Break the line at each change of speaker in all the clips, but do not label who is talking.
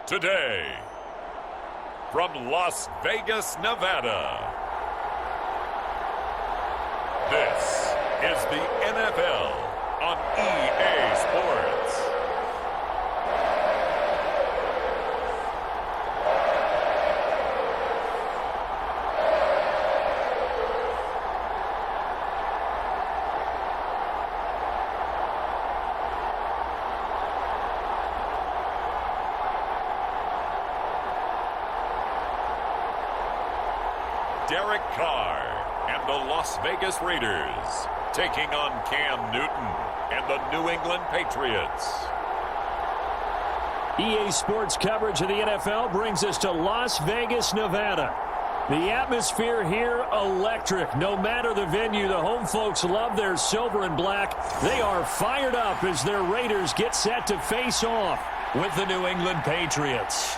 today, from Las Vegas, Nevada, this is the NFL on EA Sports. Derek Carr and the Las Vegas Raiders taking on Cam Newton and the New England Patriots.
EA Sports coverage of the NFL brings us to Las Vegas, Nevada. The atmosphere here, electric. No matter the venue, the home folks love their silver and black. They are fired up as their Raiders get set to face off with the New England Patriots.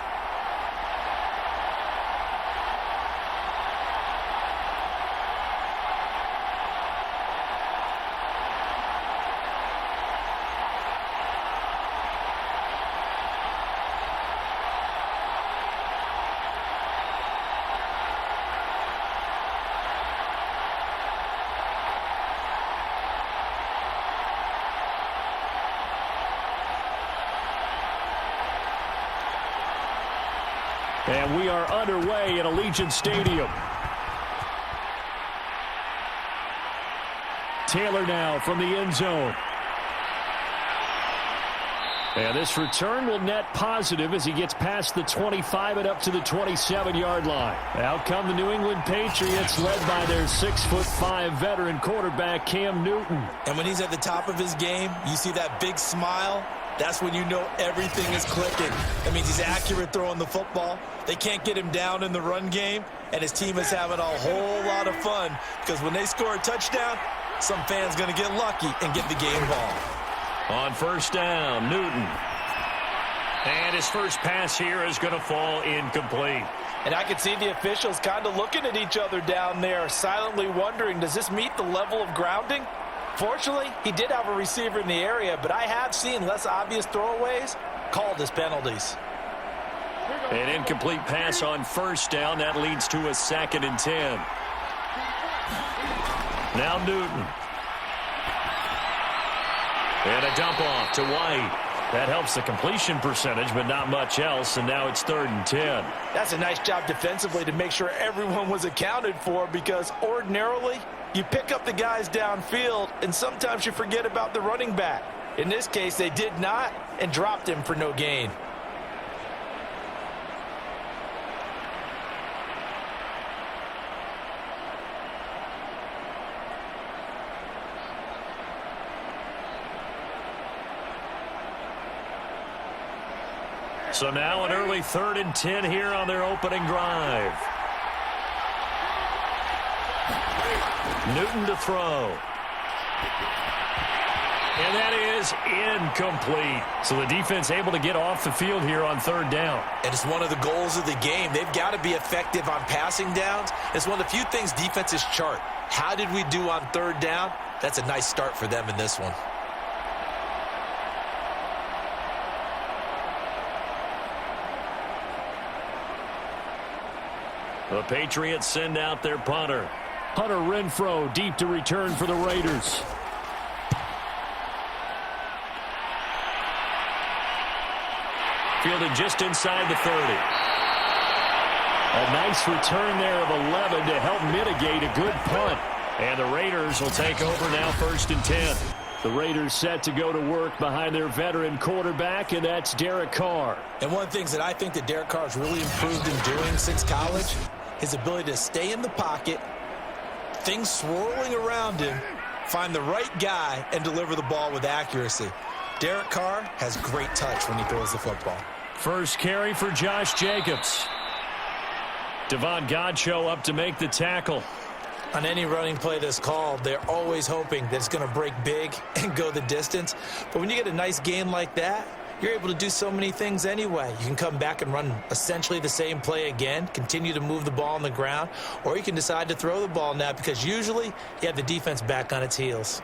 And we are underway at Allegiant Stadium. Taylor now from the end zone. And this return will net positive as he gets past the 25 and up to the 27-yard line. Out come the New England Patriots, led by their 6'5" veteran quarterback, Cam Newton.
And when he's at the top of his game, you see that big smile. That's when you know everything is clicking. That means he's accurate throwing the football. They can't get him down in the run game, and his team is having a whole lot of fun because when they score a touchdown, some fan's going to get lucky and get the game ball.
On first down, Newton. And his first pass here is going to fall incomplete.
And I can see the officials kind of looking at each other down there, silently wondering, does this meet the level of grounding? Fortunately, he did have a receiver in the area, but I have seen less obvious throwaways called as penalties.
An incomplete pass on first down. That leads to a 2nd and 10. Now Newton. And a dump off to White. That helps the completion percentage, but not much else, and now it's 3rd and 10.
That's a nice job defensively to make sure everyone was accounted for, because ordinarily you pick up the guys downfield, and sometimes you forget about the running back. In this case, they did not, and dropped him for no gain.
So now an early 3rd and 10 here on their opening drive. Newton to throw. And that is incomplete. So the defense able to get off the field here on 3rd down.
And it's one of the goals of the game. They've got to be effective on passing downs. It's one of the few things defenses chart. How did we do on 3rd down? That's a nice start for them in this one.
The Patriots send out their punter. Hunter Renfrow deep to return for the Raiders. Fielded just inside the 30. A nice return there of 11 to help mitigate a good punt. And the Raiders will take over now 1st and 10. The Raiders set to go to work behind their veteran quarterback, and that's Derek Carr.
And one of the things that I think that Derek Carr has really improved in doing since college, his ability to stay in the pocket, things swirling around him, find the right guy, and deliver the ball with accuracy. Derek Carr has great touch when he throws the football.
First carry for Josh Jacobs. Devon Godchaux up to make the tackle.
On any running play that's called, they're always hoping that it's going to break big and go the distance. But when you get a nice game like that, you're able to do so many things anyway. You can come back and run essentially the same play again, continue to move the ball on the ground, or you can decide to throw the ball now because usually you have the defense back on its heels.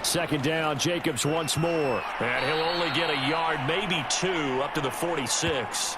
Second down, Jacobs once more. And he'll only get a yard, maybe 2, up to the 46.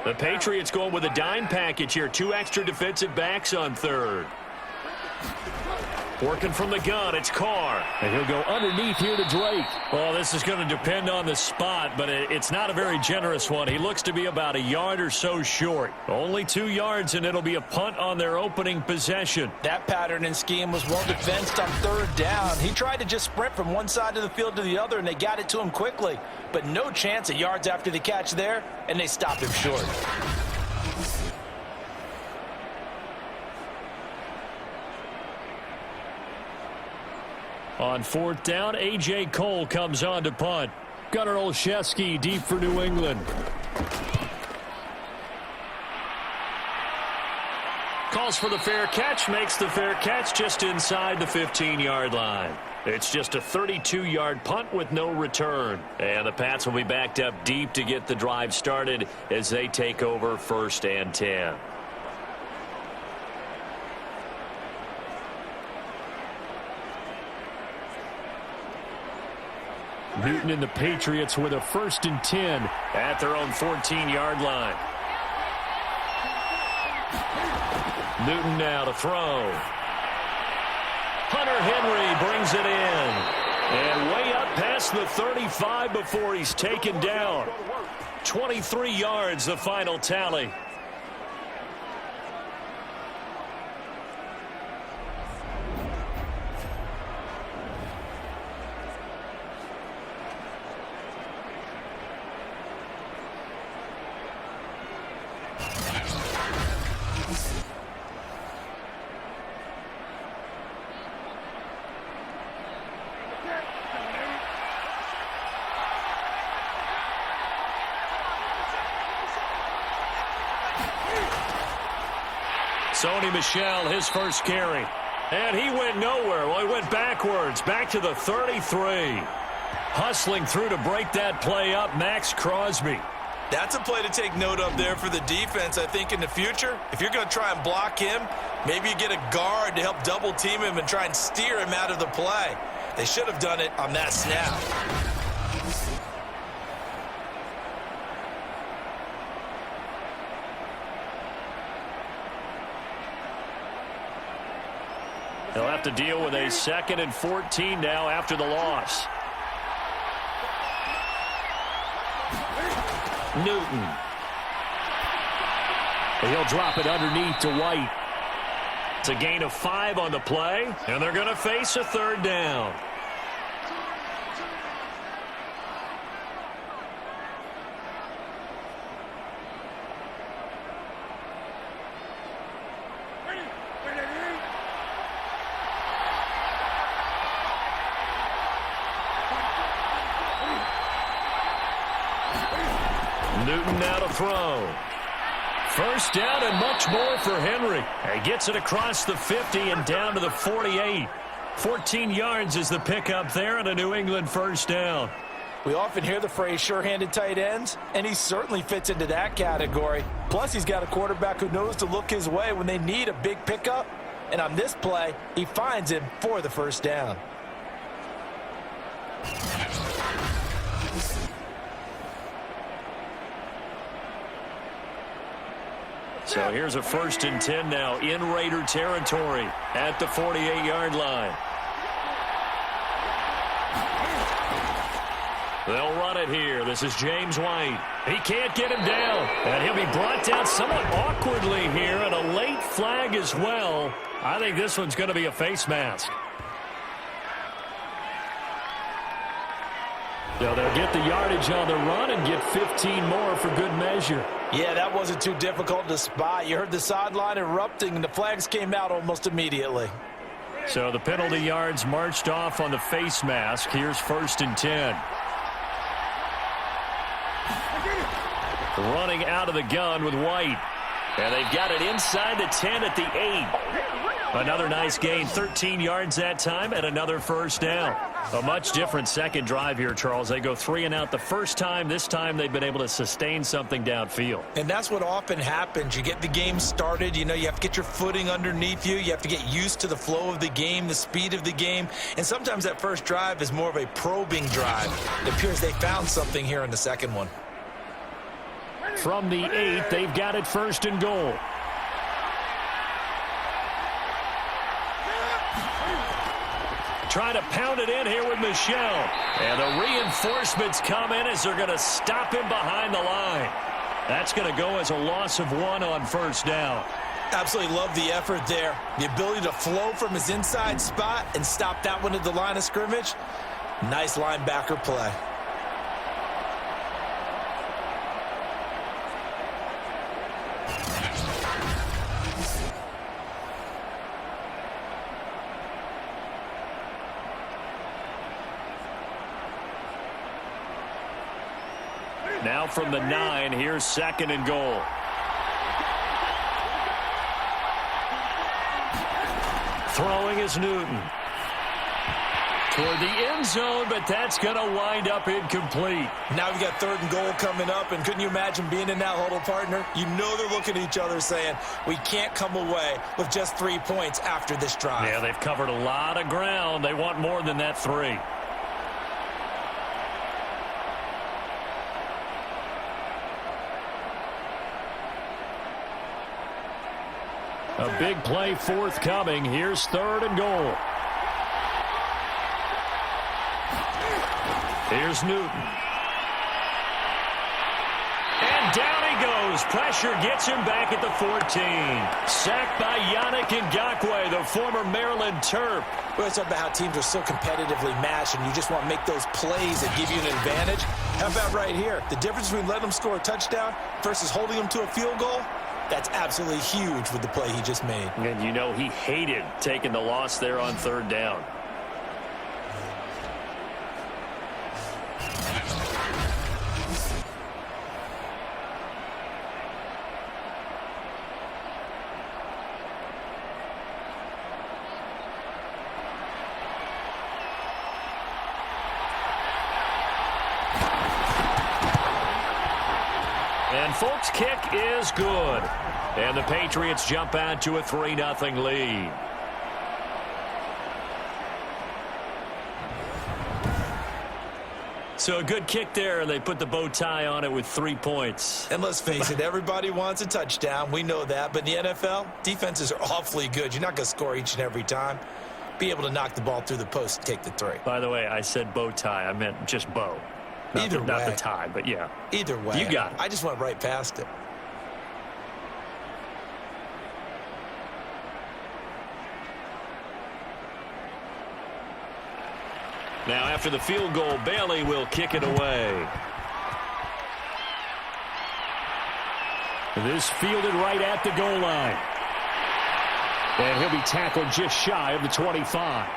The Patriots going with a dime package here. 2 extra defensive backs on third. Working from the gun, it's Carr. And he'll go underneath here to Drake. Well, this is going to depend on the spot, but it's not a very generous one. He looks to be about a yard or so short. Only 2 yards, and it'll be a punt on their opening possession.
That pattern and scheme was well defensed on third down. He tried to just sprint from one side of the field to the other, and they got it to him quickly. But no chance of yards after the catch there, and they stopped him short.
On fourth down, A.J. Cole comes on to punt. Gunnar Olszewski deep for New England. Calls for the fair catch, makes the fair catch just inside the 15-yard line. It's just a 32-yard punt with no return. And the Pats will be backed up deep to get the drive started as they take over 1st and 10. Newton and the Patriots with a 1st and 10 at their own 14-yard line. Newton now to throw. Hunter Henry brings it in. And way up past the 35 before he's taken down. 23 yards, the final tally. Sony Michel, his first carry. And he went nowhere. Well, he went backwards, back to the 33. Hustling through to break that play up, Max Crosby.
That's a play to take note of there for the defense, I think, in the future. If you're going to try and block him, maybe you get a guard to help double-team him and try and steer him out of the play. They should have done it on that snap.
They'll have to deal with a 2nd and 14 now after the loss. Newton. He'll drop it underneath to White. It's a gain of 5 on the play, and they're going to face a 3rd down. Newton now to throw. 1st down and much more for Henry. He gets it across the 50 and down to the 48. 14 yards is the pickup there and a New England 1st down.
We often hear the phrase sure-handed tight ends, and he certainly fits into that category. Plus, he's got a quarterback who knows to look his way when they need a big pickup. And on this play, he finds him for the 1st down.
So here's a 1st and 10 now in Raider territory at the 48-yard line. They'll run it here. This is James White. He can't get him down. And he'll be brought down somewhat awkwardly here, and a late flag as well. I think this one's going to be a face mask. So they'll get the yardage on the run and get 15 more for good measure.
Yeah, that wasn't too difficult to spot. You heard the sideline erupting, and the flags came out almost immediately.
So the penalty yards marched off on the face mask. Here's 1st and 10. Running out of the gun with White. And they've got it inside the 10 at the 8. Another nice gain, 13 yards that time, and another first down. A much different second drive here, Charles. They go 3 and out the first time. This time they've been able to sustain something downfield.
And that's what often happens. You get the game started. You know, you have to get your footing underneath you. You have to get used to the flow of the game, the speed of the game. And sometimes that first drive is more of a probing drive. It appears they found something here in the second one.
From the 8, they've got it first and goal. Trying to pound it in here with Michel. And the reinforcements come in as they're going to stop him behind the line. That's going to go as a loss of 1 on first down.
Absolutely love the effort there. The ability to flow from his inside spot and stop that one at the line of scrimmage. Nice linebacker play.
Now from the 9, here's second and goal. Throwing is Newton. Toward the end zone, but that's going to wind up incomplete.
Now we've got third and goal coming up, and couldn't you imagine being in that huddle, partner? You know they're looking at each other saying, we can't come away with just 3 points after this drive.
Yeah, they've covered a lot of ground. They want more than that 3. A big play forthcoming. Here's third and goal. Here's Newton. And down he goes. Pressure gets him back at the 14. Sacked by Yannick Ngakoue, the former Maryland Terp.
We always talk about how teams are so competitively matched, and you just want to make those plays that give you an advantage. How about right here? The difference between letting them score a touchdown versus holding them to a field goal? That's absolutely huge with the play he just made.
And you know he hated taking the loss there on third down. And folks, kick is good. And the Patriots jump out to a 3-0 lead. So a good kick there, and they put the bow tie on it with 3 points.
And let's face it, everybody wants a touchdown. We know that. But in the NFL, defenses are awfully good. You're not going to score each and every time. Be able to knock the ball through the post and take the 3.
By the way, I said bow tie. I meant just bow. Not the tie, but yeah.
Either way.
You got it.
I just went right past it.
Now after the field goal, Bailey will kick it away. This fielded right at the goal line. And he'll be tackled just shy of the 25.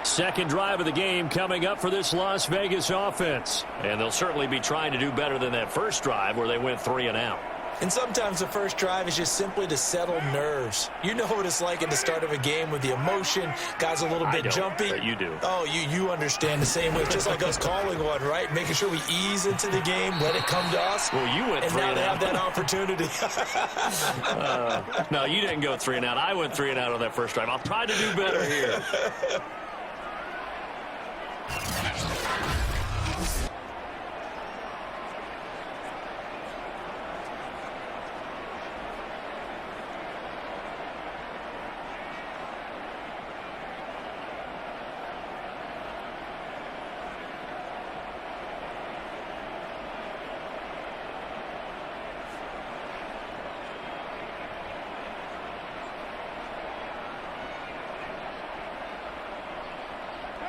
Second drive of the game coming up for this Las Vegas offense. And they'll certainly be trying to do better than that first drive where they went 3 and out.
And sometimes the first drive is just simply to settle nerves. You know what it's like at the start of a game with the emotion. Guys a little bit jumpy.
But you do.
Oh, you understand the same way. It's just like us calling one, right? Making sure we ease into the game, let it come to us.
Well, you went 3 and out.
And now they have that opportunity.
No, you didn't go 3 and out. I went 3 and out on that first drive. I'll try to do better here.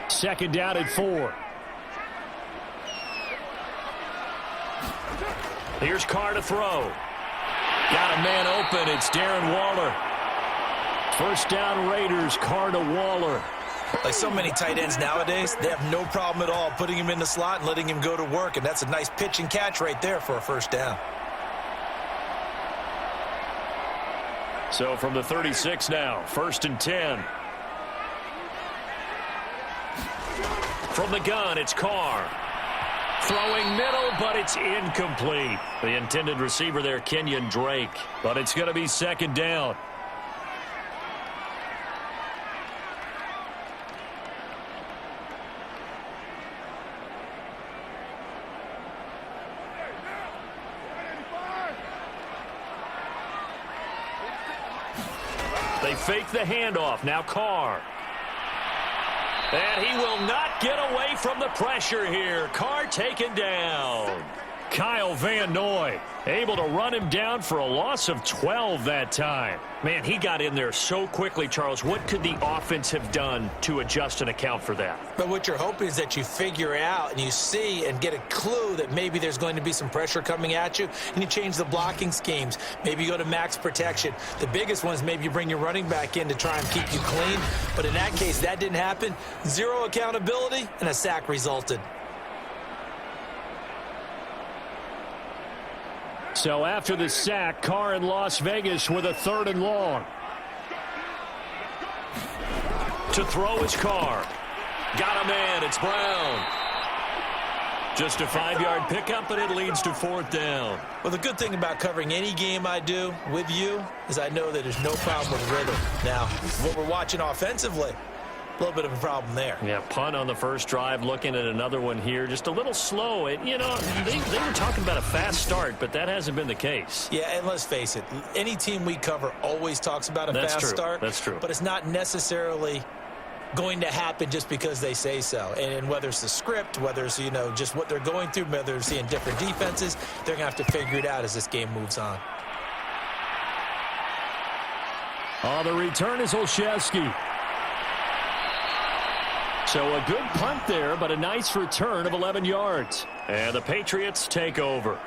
Second down at 4. Here's Carr to throw. Got a man open. It's Darren Waller. First down Raiders. Carr to Waller.
Like so many tight ends nowadays, they have no problem at all putting him in the slot and letting him go to work, and that's a nice pitch and catch right there for a first down.
So from the 36 now, 1st and 10. From the gun, it's Carr. Throwing middle, but it's incomplete. The intended receiver there, Kenyon Drake. But it's going to be 2nd down. They fake the handoff. Now Carr. And he will not get away from the pressure here. Carr taken down. Kyle Van Noy able to run him down for a loss of 12 that time. Man, he got in there so quickly, Charles. What could the offense have done to adjust and account for that?
But what you're hoping is that you figure out and you see and get a clue that maybe there's going to be some pressure coming at you, and you change the blocking schemes. Maybe you go to max protection. The biggest one is maybe you bring your running back in to try and keep you clean. But in that case, that didn't happen. Zero accountability, and a sack resulted.
So after the sack, Carr in Las Vegas with a 3rd and long. To throw is Carr. Got him in. It's Brown. Just a 5-yard pickup, and it leads to 4th down.
Well, the good thing about covering any game I do with you is I know that there's no problem with rhythm. Now, what we're watching offensively, a little bit of a problem there.
Yeah, punt on the first drive, looking at another one here. Just a little slow. They were talking about a fast start, but that hasn't been the case.
Yeah, and let's face it, any team we cover always talks about a fast start.
That's true.
But it's not necessarily going to happen just because they say so. And whether it's the script, whether it's, just what they're going through, whether they're seeing different defenses, they're going to have to figure it out as this game moves on.
On the return is Olszewski. So a good punt there, but a nice return of 11 yards. And the Patriots take over.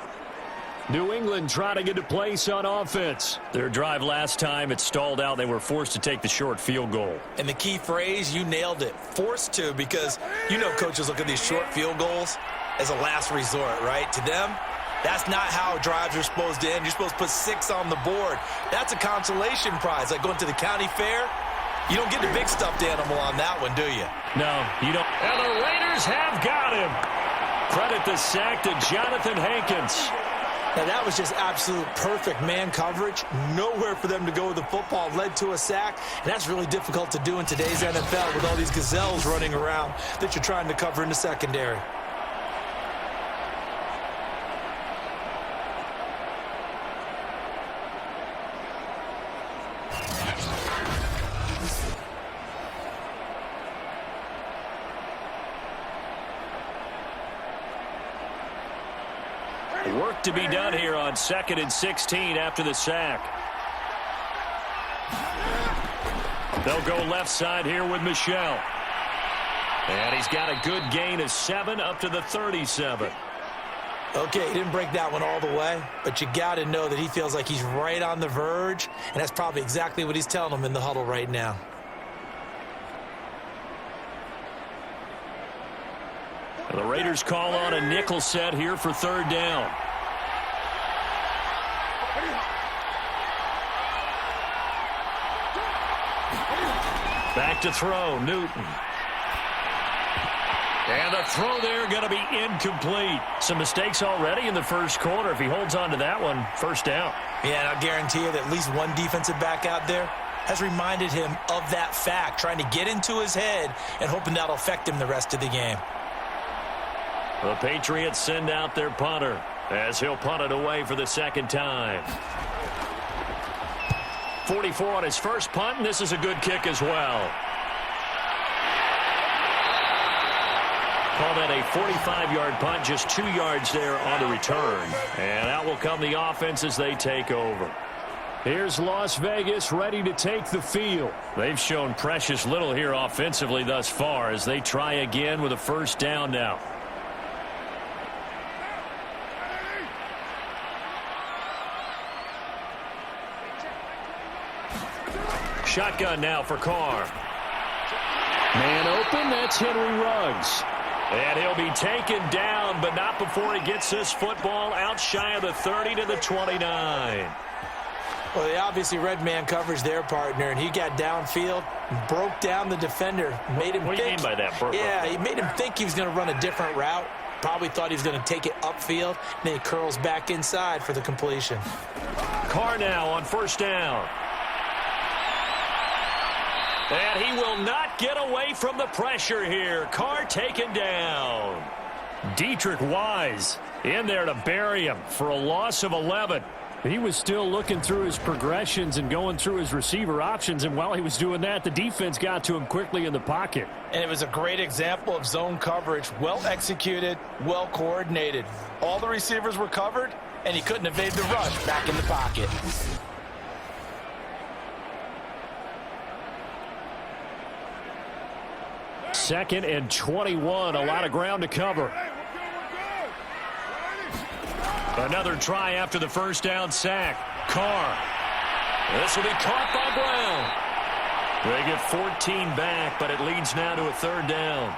New England trying to get a place on offense. Their drive last time, it stalled out. They were forced to take the short field goal.
And the key phrase, you nailed it, forced to, because coaches look at these short field goals as a last resort, right? To them, that's not how drives are supposed to end. You're supposed to put 6 on the board. That's a consolation prize, like going to the county fair. You don't get the big stuffed animal on that one, do you?
No, you don't. And the Raiders have got him. Credit the sack to Jonathan Hankins.
Now, that was just absolute perfect man coverage. Nowhere for them to go with the football. Led to a sack. And that's really difficult to do in today's NFL with all these gazelles running around that you're trying to cover in the secondary.
Work to be done here on 2nd and 16 after the sack. They'll go left side here with Michel. And he's got a good gain of 7 up to the 37.
Okay, he didn't break that one all the way, but you got to know that he feels like he's right on the verge, and that's probably exactly what he's telling them in the huddle right now.
The Raiders call on a nickel set here for 3rd down. Back to throw, Newton. And the throw there going to be incomplete. Some mistakes already in the first quarter. If he holds on to that one, 1st down.
Yeah, and I'll guarantee you that at least one defensive back out there has reminded him of that fact, trying to get into his head and hoping that'll affect him the rest of the game.
The Patriots send out their punter as he'll punt it away for the 2nd time. 44 on his first punt, and this is a good kick as well. Call that a 45-yard punt, just 2 yards there on the return. And out will come the offense as they take over. Here's Las Vegas ready to take the field. They've shown precious little here offensively thus far as they try again with a 1st down now. Shotgun now for Carr. Man open, that's Henry Ruggs. And he'll be taken down, but not before he gets this football out shy of the 30 to the 29.
Well, they obviously read man coverage their partner, and he got downfield, broke down the defender, made him
What do you
think.
mean by that, Burke?
Yeah, he made him think he was going to run a different route. Probably thought he was going to take it upfield, and then he curls back inside for the completion.
Carr now on first down. And he will not get away from the pressure here. Carr taken down. Dietrich Wise in there to bury him for a loss of 11. He was still looking through his progressions and going through his receiver options, and while he was doing that, the defense got to him quickly in the pocket.
And it was a great example of zone coverage. Well executed, well coordinated. All the receivers were covered, and he couldn't evade the rush back in the pocket.
Second and 21, a lot of ground to cover. Another try after the first down sack. Carr. This will be caught by Brown. They get 14 back, but it leads now to a third down.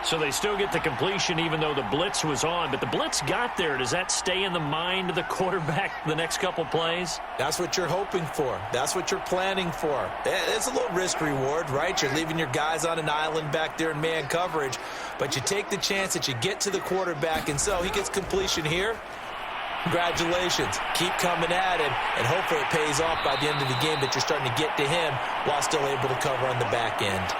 So they still get the completion even though the blitz was on. But the blitz got there. Does that stay in the mind of the quarterback the next couple plays?
That's what you're hoping for. That's what you're planning for. It's a little risk reward, right? You're leaving your guys on an island back there in man coverage. But you take the chance that you get to the quarterback, and so he gets completion here. Congratulations. Keep coming at him, and hopefully it pays off by the end of the game that you're starting to get to him while still able to cover on the back end.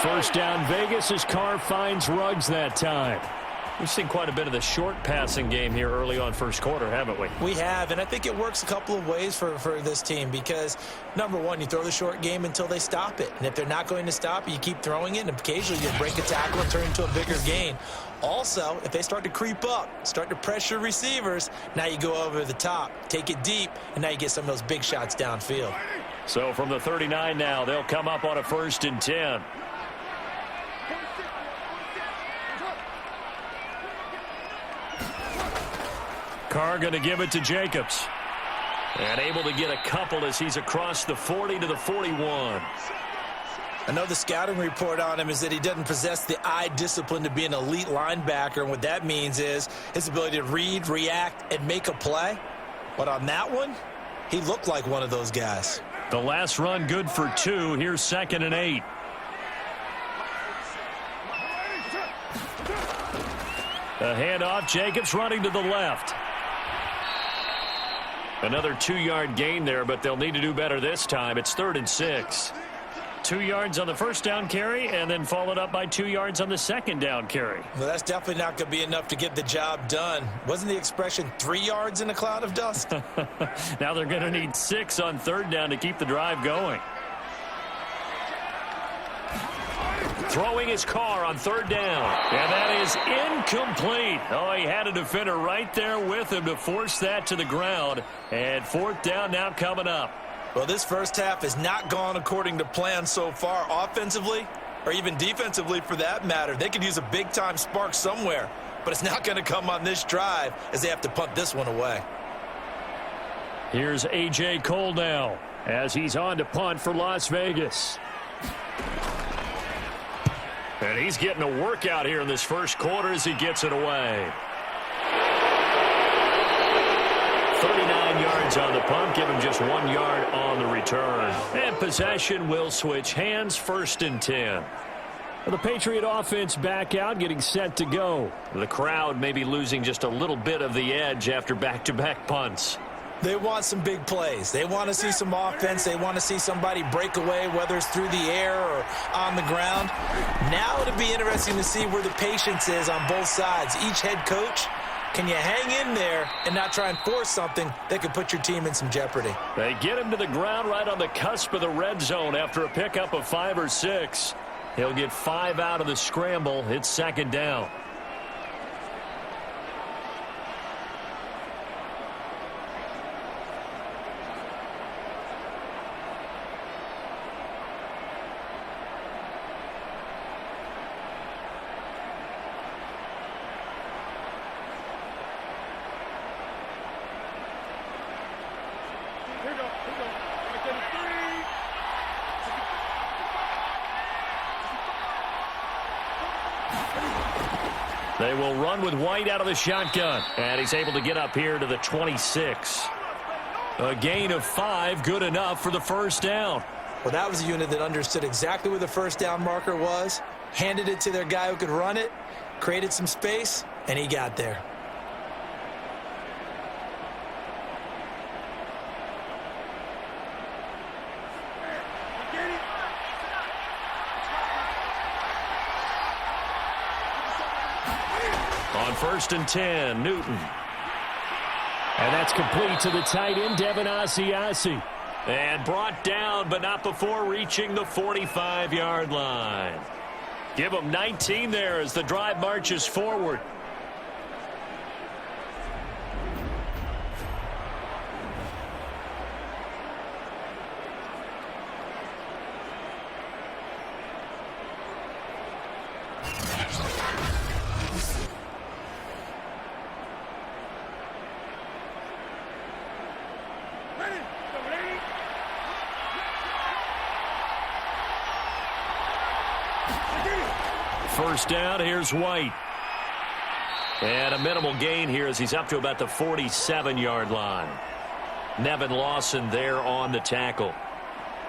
First down Vegas as Carr finds Ruggs that time. We've seen quite a bit of the short passing game here early on first quarter, haven't we?
We have, and I think it works a couple of ways for this team because, number one, you throw the short game until they stop it. And if they're not going to stop it, you keep throwing it, and occasionally you break a tackle and turn it into a bigger gain. Also, if they start to creep up, start to pressure receivers, now you go over the top, take it deep, and now you get some of those big shots downfield.
So from the 39 now, they'll come up on a 1st and 10. Carr going to give it to Jacobs. And able to get a couple as he's across the 40 to the 41.
I know the scouting report on him is that he doesn't possess the eye discipline to be an elite linebacker. And what that means is his ability to read, react, and make a play. But on that one, he looked like one of those guys.
The last run good for 2. Here's 2nd and 8. A handoff. Jacobs running to the left. Another 2-yard gain there, but they'll need to do better this time. It's 3rd and 6. 2 yards on the first down carry, and then followed up by 2 yards on the second down carry.
Well, that's definitely not going to be enough to get the job done. Wasn't the expression 3 yards in a cloud of dust?
Now they're going to need 6 on 3rd down to keep the drive going. Throwing his Carr on 3rd down. And that is incomplete. Oh, he had a defender right there with him to force that to the ground. And 4th down now coming up.
Well, this first half has not gone according to plan so far offensively or even defensively for that matter. They could use a big-time spark somewhere, but it's not going to come on this drive as they have to punt this one away.
Here's A.J. Cole now as he's on to punt for Las Vegas. And he's getting a workout here in this first quarter as he gets it away. 39 yards on the punt, give him just 1 yard on the return. And possession will switch hands, 1st and 10. The Patriot offense back out, getting set to go. The crowd may be losing just a little bit of the edge after back-to-back punts.
They want some big plays. They want to see some offense. They want to see somebody break away, whether it's through the air or on the ground. Now it'll be interesting to see where the patience is on both sides. Each head coach, can you hang in there and not try and force something that could put your team in some jeopardy?
They get him to the ground right on the cusp of the red zone after a pickup of 5 or 6. He'll get 5 out of the scramble. It's 2nd down. They will run with White out of the shotgun. And he's able to get up here to the 26. A gain of 5, good enough for the first down.
Well, that was a unit that understood exactly where the first down marker was, handed it to their guy who could run it, created some space, and he got there.
On 1st and 10, Newton. And that's complete to the tight end, Devin Asiasi. And brought down, but not before reaching the 45-yard line. Give them 19 there as the drive marches forward. First down, here's White. And a minimal gain here as he's up to about the 47-yard line. Nevin Lawson there on the tackle.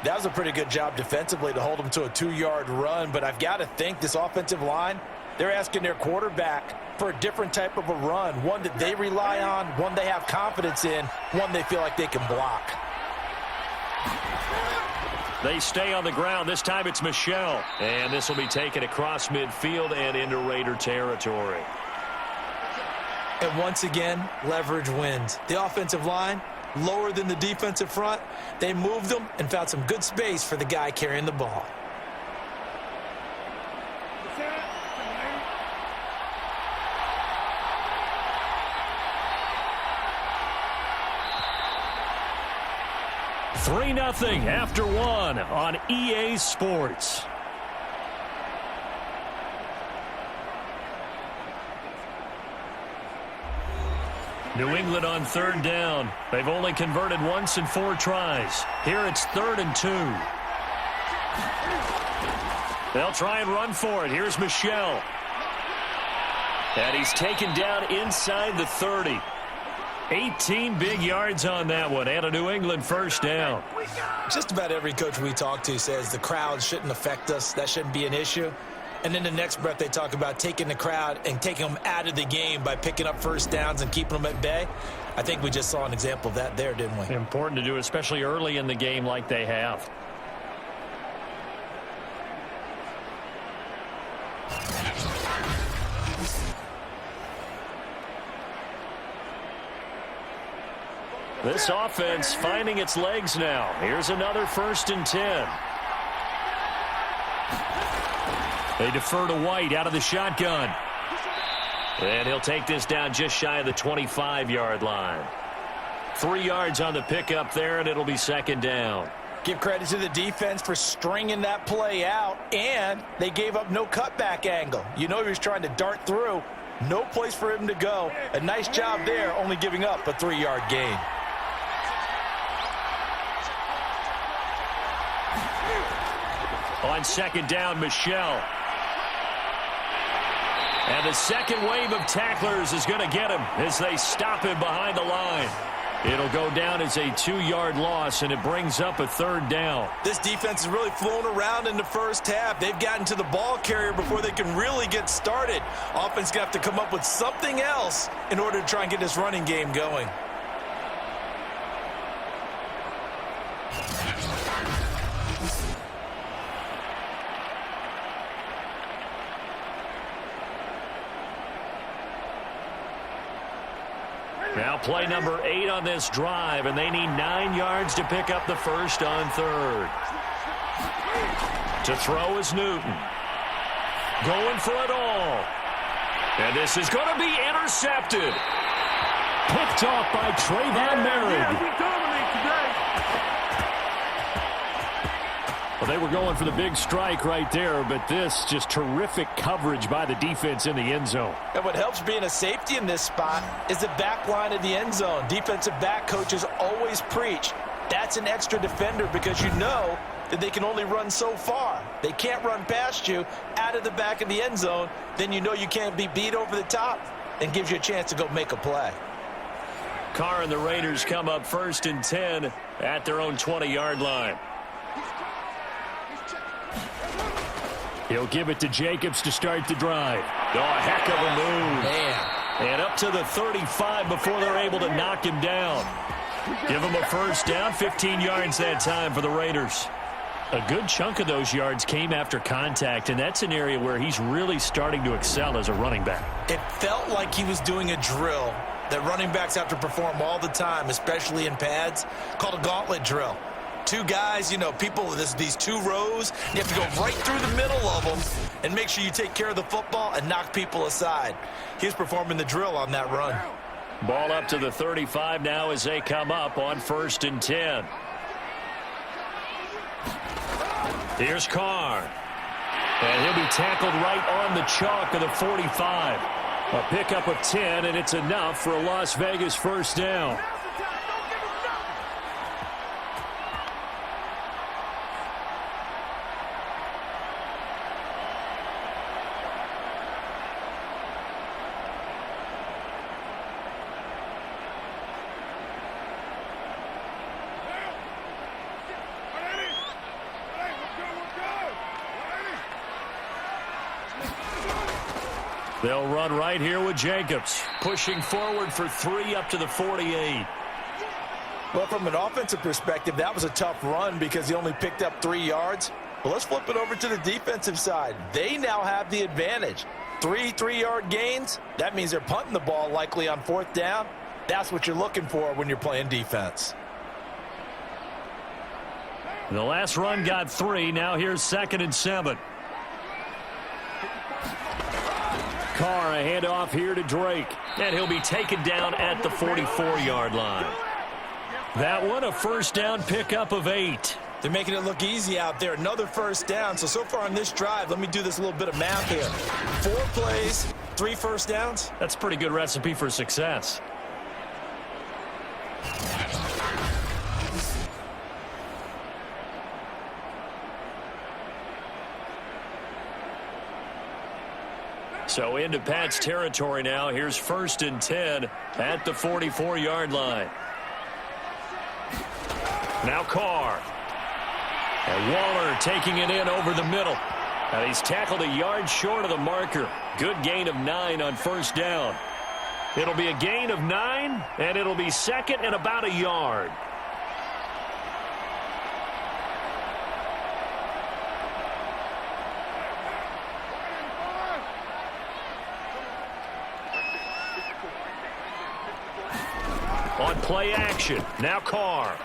That was a pretty good job defensively to hold him to a 2-yard run, but I've got to think this offensive line, they're asking their quarterback for a different type of a run, one that they rely on, one they have confidence in, one they feel like they can block.
They stay on the ground. This time it's Michel. And this will be taken across midfield and into Raider territory.
And once again, leverage wins. The offensive line, lower than the defensive front. They moved them and found some good space for the guy carrying the ball.
Three 3-0 after 1 on EA Sports. New England on 3rd down. They've only converted once in 4 tries. Here it's 3rd and 2. They'll try and run for it. Here's Michel. And he's taken down inside the 30. 18 big yards on that one, and a New England first down.
Just about every coach we talk to says the crowd shouldn't affect us. That shouldn't be an issue. And then the next breath they talk about taking the crowd and taking them out of the game by picking up first downs and keeping them at bay. I think we just saw an example of that there, didn't we?
Important to do, especially early in the game like they have. This offense finding its legs now. Here's another 1st and 10. They defer to White out of the shotgun. And he'll take this down just shy of the 25-yard line. 3 yards on the pickup there, and it'll be 2nd down.
Give credit to the defense for stringing that play out, and they gave up no cutback angle. You know he was trying to dart through. No place for him to go. A nice job there, only giving up a 3-yard gain.
On 2nd down, Michel. And the second wave of tacklers is going to get him as they stop him behind the line. It'll go down as a 2-yard loss, and it brings up a 3rd down.
This defense is really flown around in the first half. They've gotten to the ball carrier before they can really get started. Offense going to have to come up with something else in order to try and get this running game going.
Now play number 8 on this drive, and they need 9 yards to pick up the first on 3rd. To throw is Newton. Going for it all. And this is going to be intercepted. Picked off by Trayvon Merritt. Well, they were going for the big strike right there, but this just terrific coverage by the defense in the end zone.
And what helps being a safety in this spot is the back line of the end zone. Defensive back coaches always preach. That's an extra defender because you know that they can only run so far. They can't run past you out of the back of the end zone. Then you know you can't be beat over the top, and gives you a chance to go make a play.
Carr and the Raiders come up 1st and 10 at their own 20-yard line. He'll give it to Jacobs to start the drive. Oh, a heck of a move.
Man.
And up to the 35 before they're able to knock him down. Give him a first down, 15 yards that time for the Raiders. A good chunk of those yards came after contact, and that's an area where he's really starting to excel as a running back.
It felt like he was doing a drill that running backs have to perform all the time, especially in pads, called a gauntlet drill. Two guys, you know, people, these two rows, you have to go right through the middle of them and make sure you take care of the football and knock people aside. He was performing the drill on that run.
Ball up to the 35 now as they come up on 1st and 10. Here's Carr. And he'll be tackled right on the chalk of the 45. A pickup of 10, and it's enough for a Las Vegas first down. They'll run right here with Jacobs, pushing forward for 3 up to the 48.
Well, from an offensive perspective, that was a tough run because he only picked up 3 yards. Well, let's flip it over to the defensive side. They now have the advantage. 3 3-yard gains. That means they're punting the ball likely on 4th down. That's what you're looking for when you're playing defense.
The last run got 3. Now here's 2nd and 7. Carr, a handoff here to Drake. And he'll be taken down at the 44-yard line. That one, a first down pickup of 8.
They're making it look easy out there. Another first down. So far on this drive, let me do this little bit of math here. 4 plays, 3 first downs.
That's a pretty good recipe for success. So into Pat's territory now. Here's 1st and 10 at the 44-yard line. Now Carr. And Waller taking it in over the middle. And he's tackled a yard short of the marker. Good gain of 9 on first down. It'll be a gain of 9, and it'll be 2nd and about a yard. On play action, now Carr.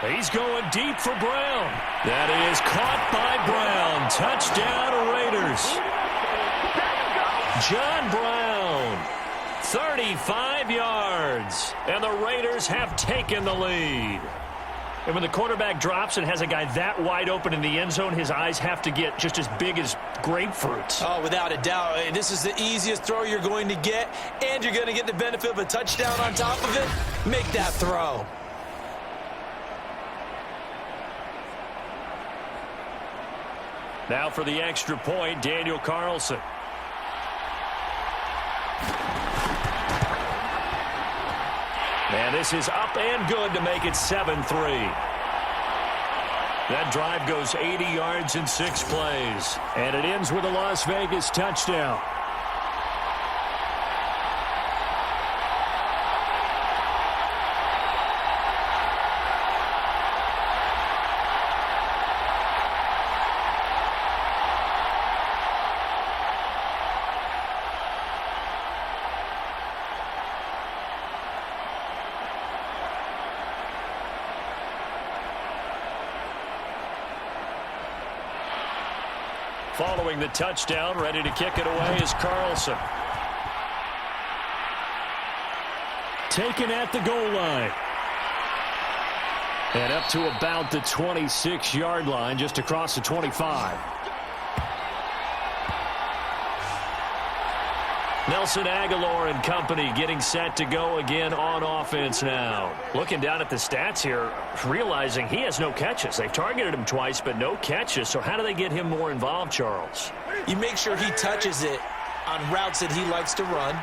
He's going deep for Brown. That is caught by Brown. Touchdown, Raiders. John Brown, 35 yards. And the Raiders have taken the lead. And when the quarterback drops and has a guy that wide open in the end zone, his eyes have to get just as big as grapefruits.
Oh, without a doubt. This is the easiest throw you're going to get, and you're going to get the benefit of a touchdown on top of it. Make that throw.
Now for the extra point, Daniel Carlson. And this is up and good to make it 7-3. That drive goes 80 yards in 6 plays. And it ends with a Las Vegas touchdown. Following the touchdown, ready to kick it away is Carlson. Taken at the goal line. And up to about the 26-yard line, just across the 25. Nelson Aguilar and company getting set to go again on offense now. Looking down at the stats here, realizing he has no catches. They've targeted him twice, but no catches. So how do they get him more involved, Charles?
You make sure he touches it on routes that he likes to run.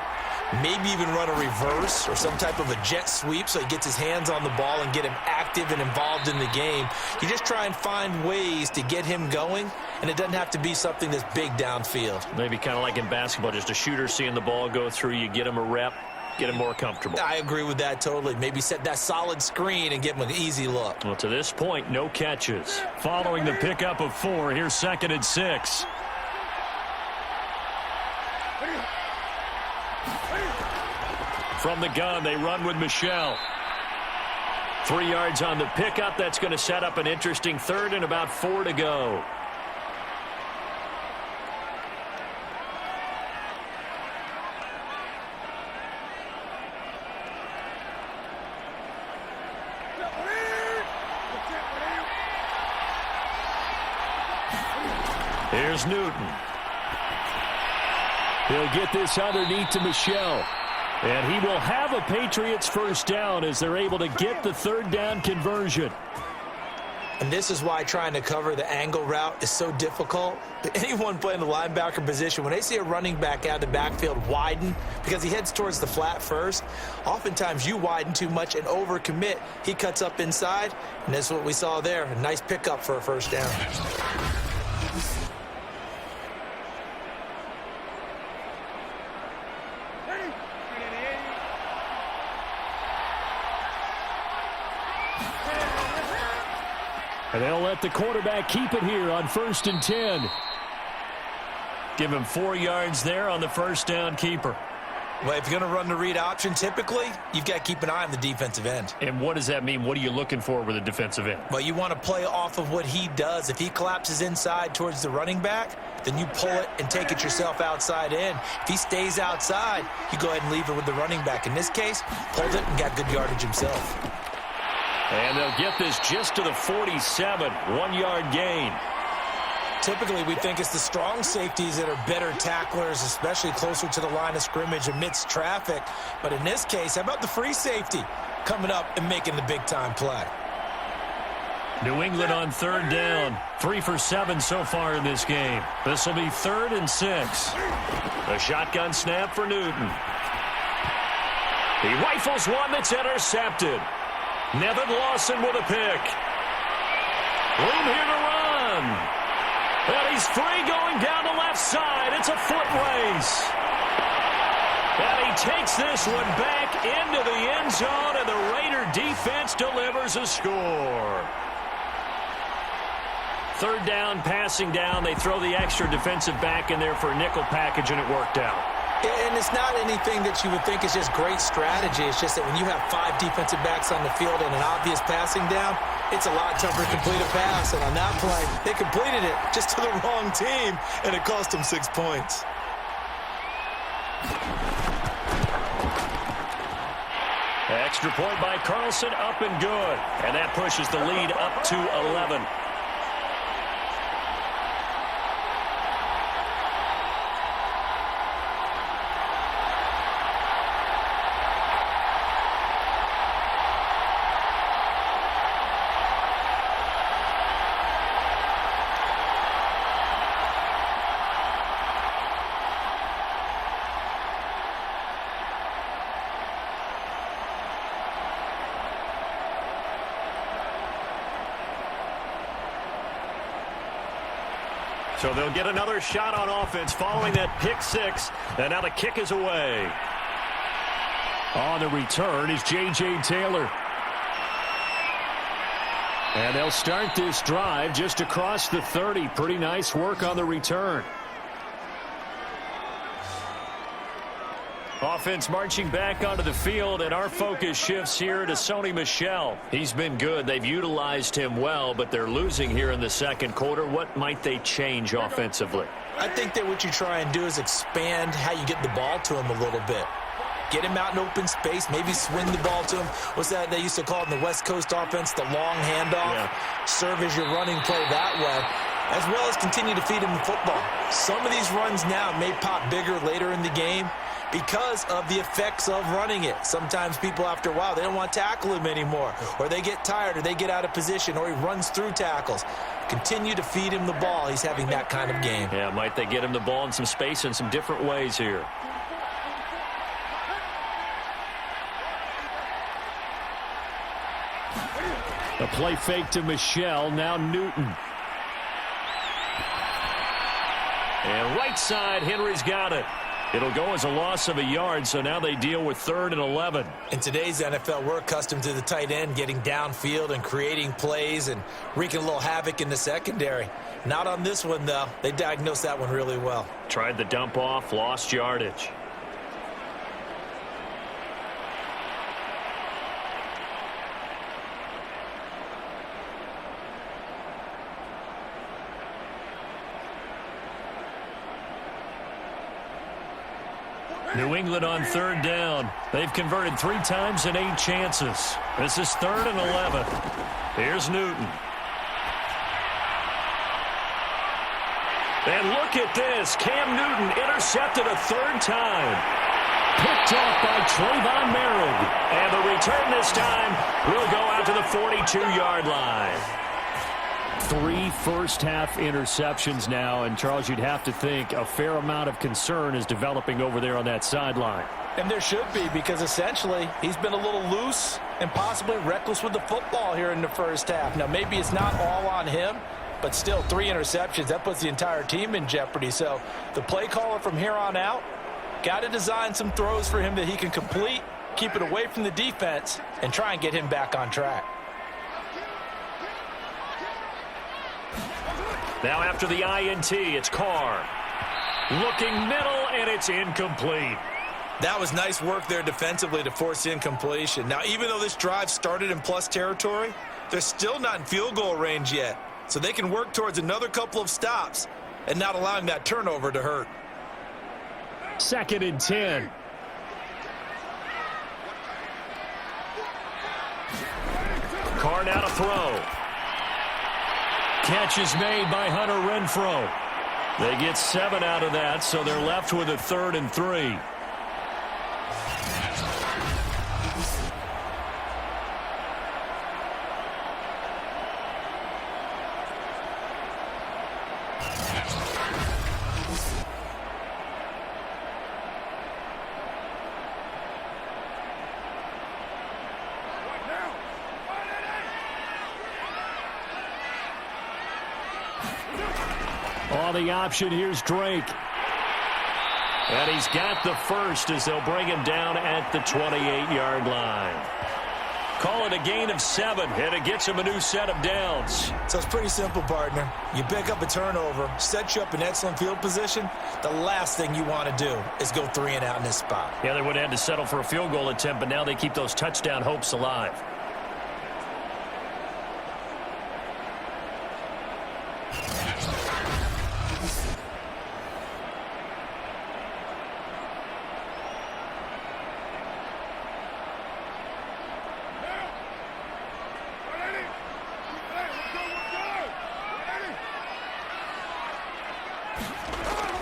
Maybe even run a reverse or some type of a jet sweep so he gets his hands on the ball and get him active and involved in the game. You just try and find ways to get him going, and it doesn't have to be something that's big downfield.
Maybe kind of like in basketball, just a shooter seeing the ball go through, you get him a rep, get him more comfortable.
I agree with that totally. Maybe set that solid screen and give him an easy look.
Well, to this point, no catches. Following the pickup of 4, here's 2nd and 6. From the gun, they run with Michel. 3 yards on the pickup. That's going to set up an interesting 3rd and about 4 to go. Here's Newton. He'll get this underneath to Michel. And he will have a Patriots first down as they're able to get the 3rd down conversion.
And this is why trying to cover the angle route is so difficult. Anyone playing the linebacker position, when they see a running back out of the backfield widen because he heads towards the flat first, oftentimes you widen too much and overcommit. He cuts up inside, and that's what we saw there. A nice pickup for a first down.
And they'll let the quarterback keep it here on 1st and 10. Give him 4 yards there on the first down keeper.
Well, if you're going to run the read option, typically, you've got to keep an eye on the defensive end.
And what does that mean? What are you looking for with a defensive end?
Well, you want to play off of what he does. If he collapses inside towards the running back, then you pull it and take it yourself outside in. If he stays outside, you go ahead and leave it with the running back. In this case, pulled it and got good yardage himself.
And they'll get this just to the 47, 1-yard gain.
Typically, we think it's the strong safeties that are better tacklers, especially closer to the line of scrimmage amidst traffic. But in this case, how about the free safety coming up and making the big-time play?
New England on 3rd down. 3 for 7 so far in this game. This will be 3rd and 6. The shotgun snap for Newton. He rifles one that's intercepted. Nevin Lawson with a pick. Room here to run. And he's free going down the left side. It's a foot race. And he takes this one back into the end zone, and the Raider defense delivers a score. 3rd down, passing down. They throw the extra defensive back in there for a nickel package, and it worked out.
And it's not anything that you would think is just great strategy. It's just that when you have 5 defensive backs on the field and an obvious passing down, it's a lot tougher to complete a pass. And on that play, they completed it just to the wrong team, and it cost them 6 points.
Extra point by Carlson, up and good. And that pushes the lead up to 11. So they'll get another shot on offense following that pick 6. And now the kick is away. On the return is J.J. Taylor. And they'll start this drive just across the 30. Pretty nice work on the return. Offense marching back onto the field, and our focus shifts here to Sony Michel. He's been good. They've utilized him well, but they're losing here in the second quarter. What might they change offensively?
I think that what you try and do is expand how you get the ball to him a little bit. Get him out in open space, maybe swing the ball to him. What's that they used to call it in the West Coast offense, the long handoff? Yeah. Serve as your running play that way. as well as continue to feed him the football. Some of these runs now may pop bigger later in the game because of the effects of running it. Sometimes people, after a while, they don't want to tackle him anymore, or they get tired, or they get out of position, or he runs through tackles. Continue to feed him the ball. He's having that kind of game.
Yeah, might they get him the ball in some space in some different ways here. A play fake to Michelle, now Newton. And right side, Henry's got it. It'll go as a loss of a yard, so now they deal with 3rd and 11.
In today's NFL, we're accustomed to the tight end getting downfield and creating plays and wreaking a little havoc in the secondary. Not on this one, though. They diagnosed that one really well.
Tried the dump off, lost yardage. New England on 3rd down. They've converted 3 times in 8 chances. This is 3rd and 11. Here's Newton. And look at this. Cam Newton intercepted a 3rd time. Picked off by Trayvon Merritt. And the return this time will go out to the 42-yard line. 3 first-half interceptions now, and Charles, you'd have to think a fair amount of concern is developing over there on that sideline.
And there should be, because essentially he's been a little loose and possibly reckless with the football here in the first half. Now, maybe it's not all on him, but still 3 interceptions. That puts the entire team in jeopardy. So the play caller from here on out got to design some throws for him that he can complete, keep it away from the defense, and try and get him back on track.
Now after the INT, it's Carr. Looking middle, and it's incomplete.
That was nice work there defensively to force incompletion. Now, even though this drive started in plus territory, they're still not in field goal range yet. So they can work towards another couple of stops and not allowing that turnover to hurt.
2nd and 10. Carr now to throw. Catch is made by Hunter Renfrow. They get 7 out of that, so they're left with a 3rd and 3. On the option, here's Drake. And he's got the first as they'll bring him down at the 28-yard line. Call it a gain of 7, and it gets him a new set of downs.
So it's pretty simple, partner. You pick up a turnover, set you up in excellent field position. The last thing you want to do is go 3 and out in this spot.
Yeah, they would have had to settle for a field goal attempt, but now they keep those touchdown hopes alive.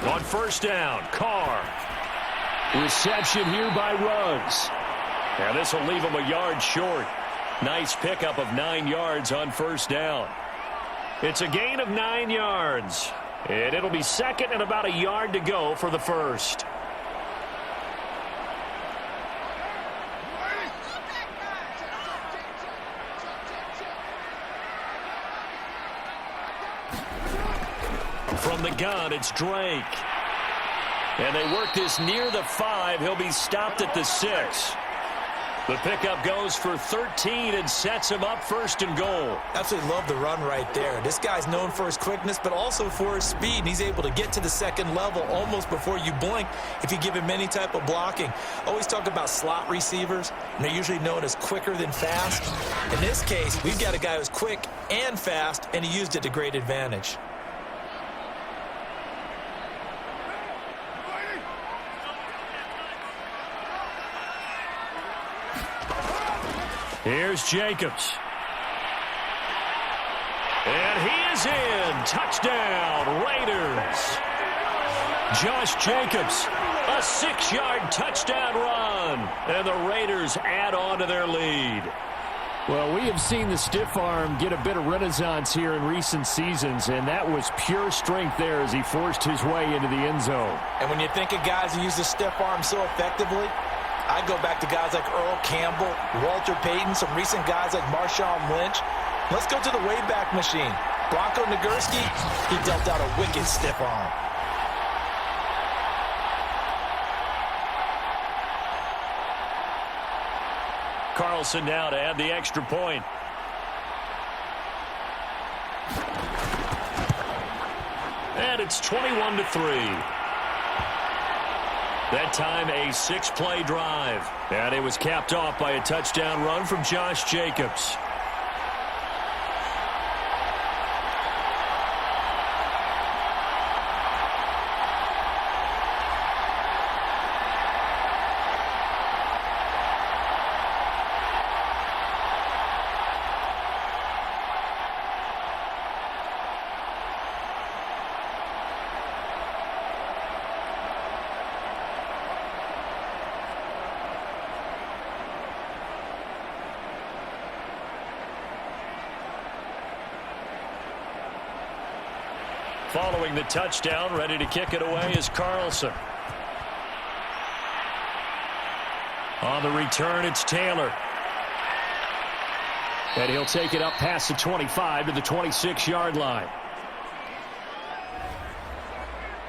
On 1st down, Carr. Reception here by Ruggs. Now this will leave him a yard short. Nice pickup of 9 yards on 1st down. It's a gain of 9 yards. And it'll be 2nd and about a yard to go for the 1st. From the gun, it's Drake. And they work this near the 5. He'll be stopped at the 6. The pickup goes for 13 and sets him up 1st and goal.
Absolutely love the run right there. This guy's known for his quickness, but also for his speed. And he's able to get to the 2nd level almost before you blink if you give him any type of blocking. Always talk about slot receivers, and they're usually known as quicker than fast. In this case, we've got a guy who's quick and fast, and he used it to great advantage. Here's Jacobs. And he is in.
touchdown, Raiders. Josh Jacobs, a 6-yard touchdown run, and the Raiders add on to their lead.
Well, we have seen the stiff arm get a bit of renaissance here in recent seasons, and that was pure strength there as he forced his way into the end zone.
And when you think of guys who use the stiff arm so effectively, I go back to guys like Earl Campbell, Walter Payton, some recent guys like Marshawn Lynch. Let's go to the Wayback Machine. Bronco Nagurski, he dealt out a wicked stiff arm.
Carlson now to add the extra point. And it's 21-3. That time a 6-play drive. And it was capped off by a touchdown run from Josh Jacobs. Following the touchdown, ready to kick it away is Carlson. On the return, it's Taylor. And he'll take it up past the 25 to the 26-yard line.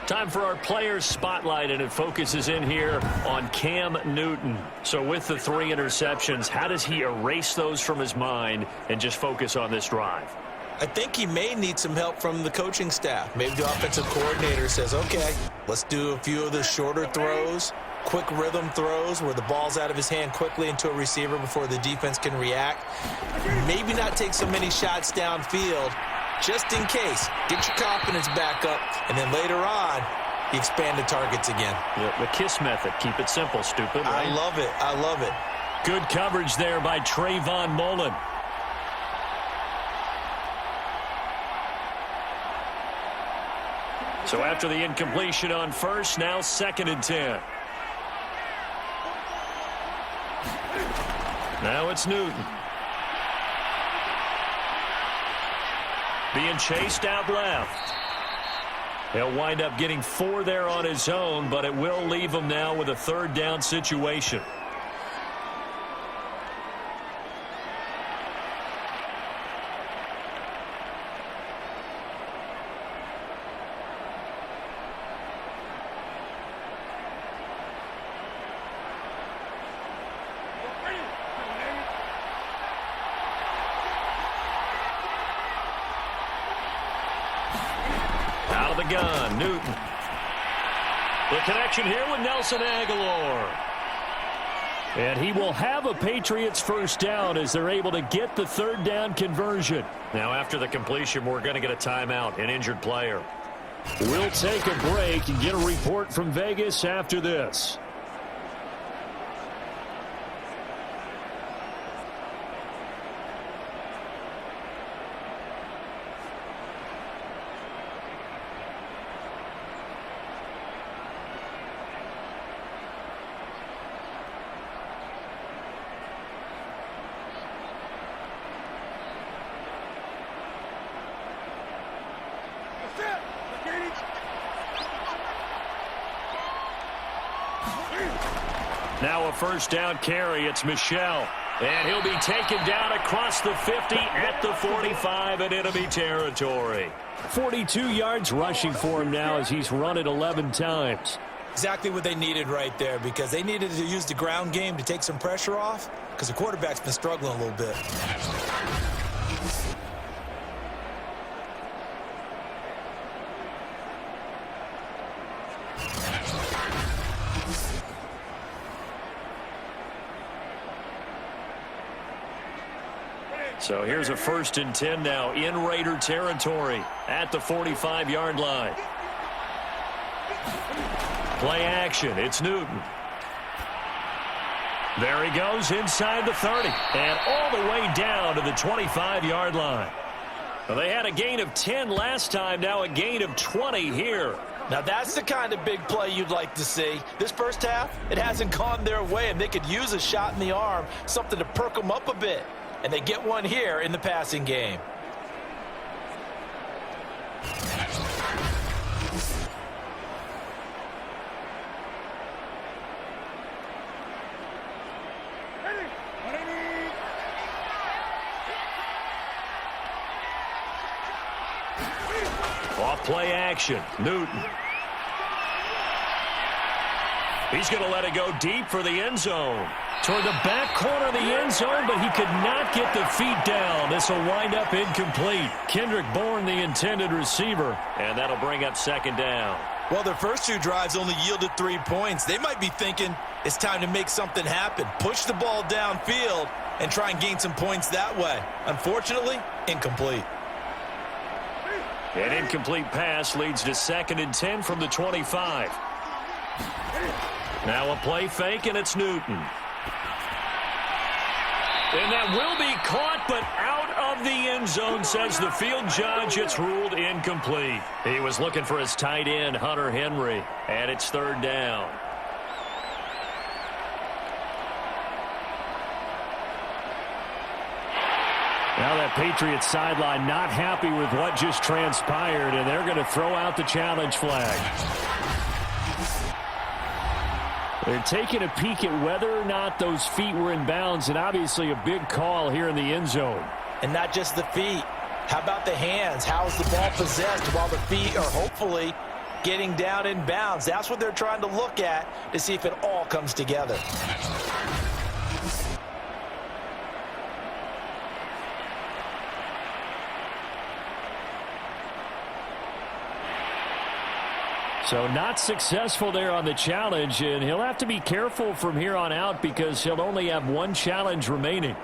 Time for our players spotlight, and it focuses in here on Cam Newton. So with the 3 interceptions, how does he erase those from his mind and just focus on this drive?
I think he may need some help from the coaching staff. Maybe the offensive coordinator says, okay, let's do a few of the shorter throws, quick rhythm throws where the ball's out of his hand quickly into a receiver before the defense can react. Maybe not take so many shots downfield just in case. Get your confidence back up, and then later on, you expand the targets again.
The KISS method. Keep it simple, stupid. Right?
I love it. I love it.
Good coverage there by Trayvon Mullen. So after the incompletion on first, now 2nd and 10. Now it's Newton. Being chased out left. He'll wind up getting 4 there on his own, but it will leave him now with a 3rd down situation. The gun, Newton. The connection here with Nelson Aguilar. And he will have a Patriots 1st down as they're able to get the 3rd down conversion. Now after the completion, we're going to get a timeout, an injured player. We'll take a break and get a report from Vegas after this. Now a 1st down carry. It's Michel. And he'll be taken down across the 50 at the 45 in enemy territory. 42 yards rushing for him now as he's run it 11 times.
Exactly what they needed right there, because they needed to use the ground game to take some pressure off, because the quarterback's been struggling a little bit.
So here's a 1st and 10 now in Raider territory at the 45-yard line. Play action. It's Newton. There he goes inside the 30 and all the way down to the 25-yard line. Well, they had a gain of 10 last time, now a gain of 20 here.
Now, that's the kind of big play you'd like to see. This first half, it hasn't gone their way, and they could use a shot in the arm, something to perk them up a bit. And they get one here in the passing game.
Off play action. Newton. He's going to let it go deep for the end zone. Toward the back corner of the end zone, but he could not get the feet down. This will wind up incomplete. Kendrick Bourne, the intended receiver, and that'll bring up second down.
Well, their first two drives only yielded 3 points. They might be thinking it's time to make something happen. Push the ball downfield and try and gain some points that way. Unfortunately, incomplete.
An incomplete pass leads to 2nd and 10 from the 25. Now a play fake, and it's Newton. And that will be caught, but out of the end zone, says the field judge. It's ruled incomplete. He was looking for his tight end, Hunter Henry, and it's 3rd down. Now that Patriots sideline not happy with what just transpired, and they're going to throw out the challenge flag. They're taking a peek at whether or not those feet were in bounds, and obviously a big call here in the end zone.
And not just the feet. How about the hands? How's the ball possessed while the feet are hopefully getting down in bounds? That's what they're trying to look at to see if it all comes together.
So not successful there on the challenge, and he'll have to be careful from here on out because he'll only have one challenge remaining.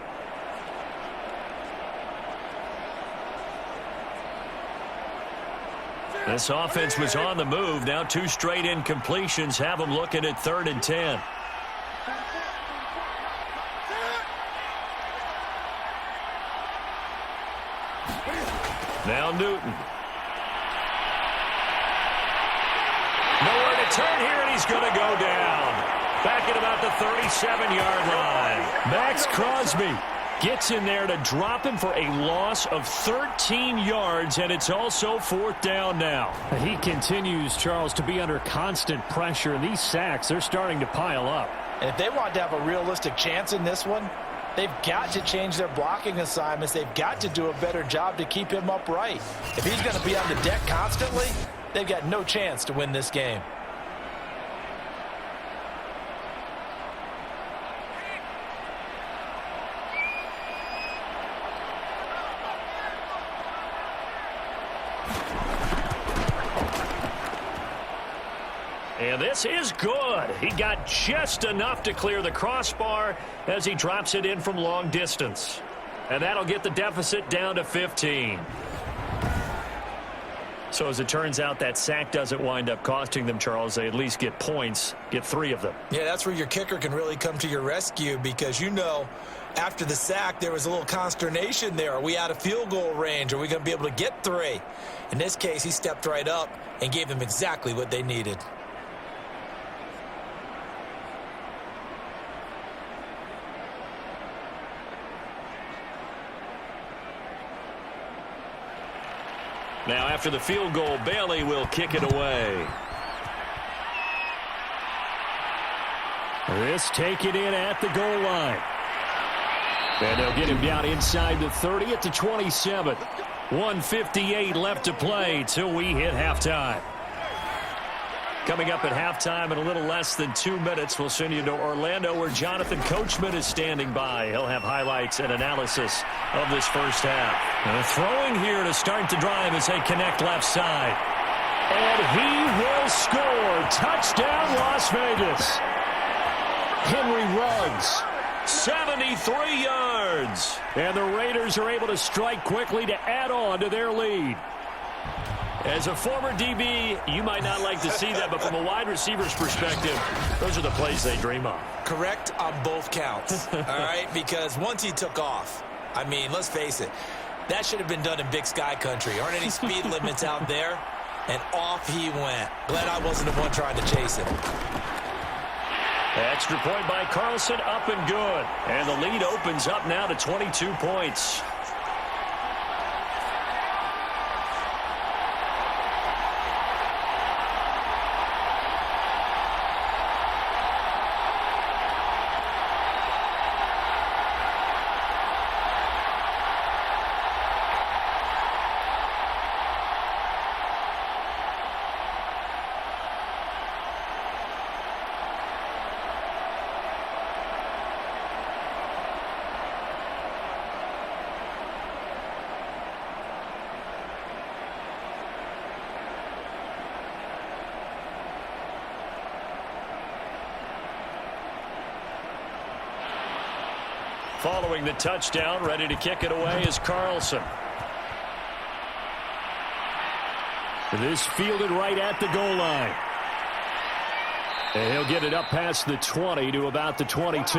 This offense was on the move. Now 2 straight incompletions have them looking at 3rd and 10. Now Newton. Nowhere to turn here, and he's going to go down. Back at about the 37-yard line. Max Crosby gets in there to drop him for a loss of 13 yards, and it's also 4th down now.
He continues, Charles, to be under constant pressure, and these sacks, they're starting to pile up.
And if they want to have a realistic chance in this one, they've got to change their blocking assignments. They've got to do a better job to keep him upright. If he's going to be on the deck constantly, they've got no chance to win this game.
And this is good. He got just enough to clear the crossbar as he drops it in from long distance. And that'll get the deficit down to 15. So as it turns out, that sack doesn't wind up costing them, Charles. They at least get points, get 3 of them.
Yeah, that's where your kicker can really come to your rescue because, you know, after the sack, there was a little consternation there. Are we out of field goal range? Are we going to be able to get 3? In this case, he stepped right up and gave them exactly what they needed.
Now, after the field goal, Bailey will kick it away. This taken in at the goal line. And they'll get him down inside the 30 at the 27. 1:58 left to play till we hit halftime. Coming up at halftime in a little less than 2 minutes, we'll send you to Orlando where Jonathan Coachman is standing by. He'll have highlights and analysis of this first half. And a throwing here to start the drive as they connect left side. And he will score. Touchdown, Las Vegas. Henry Ruggs, 73 yards. And the Raiders are able to strike quickly to add on to their lead. As a former DB, you might not like to see that, but from a wide receiver's perspective, those are the plays they dream of.
Correct on both counts, all right? Because once he took off, I mean, let's face it, That should have been done in Big Sky Country. Aren't any speed limits out there? And off he went. Glad I wasn't the one trying to chase him.
Extra point by Carlson, up and good. And the lead opens up now to 22 points. Following the touchdown, ready to kick it away is Carlson. This fielded right at the goal line. And he'll get it up past the 20 to about the 22.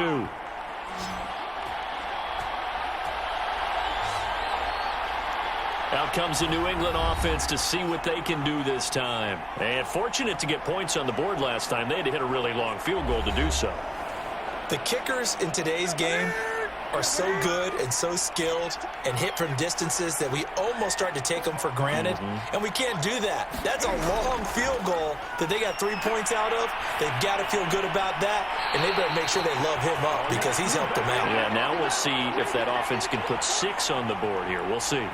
Out comes the New England offense to see what they can do this time. And fortunate to get points on the board last time. They had to hit a really long field goal to do so.
The kickers in today's game are so good and so skilled and hit from distances that we almost start to take them for granted. And we can't do that. That's a long field goal that they got 3 points out of. They've got to feel good about that, and they better make sure they love him up because he's helped them out.
Yeah, now we'll see if that offense can put 6 on the board here. We'll see.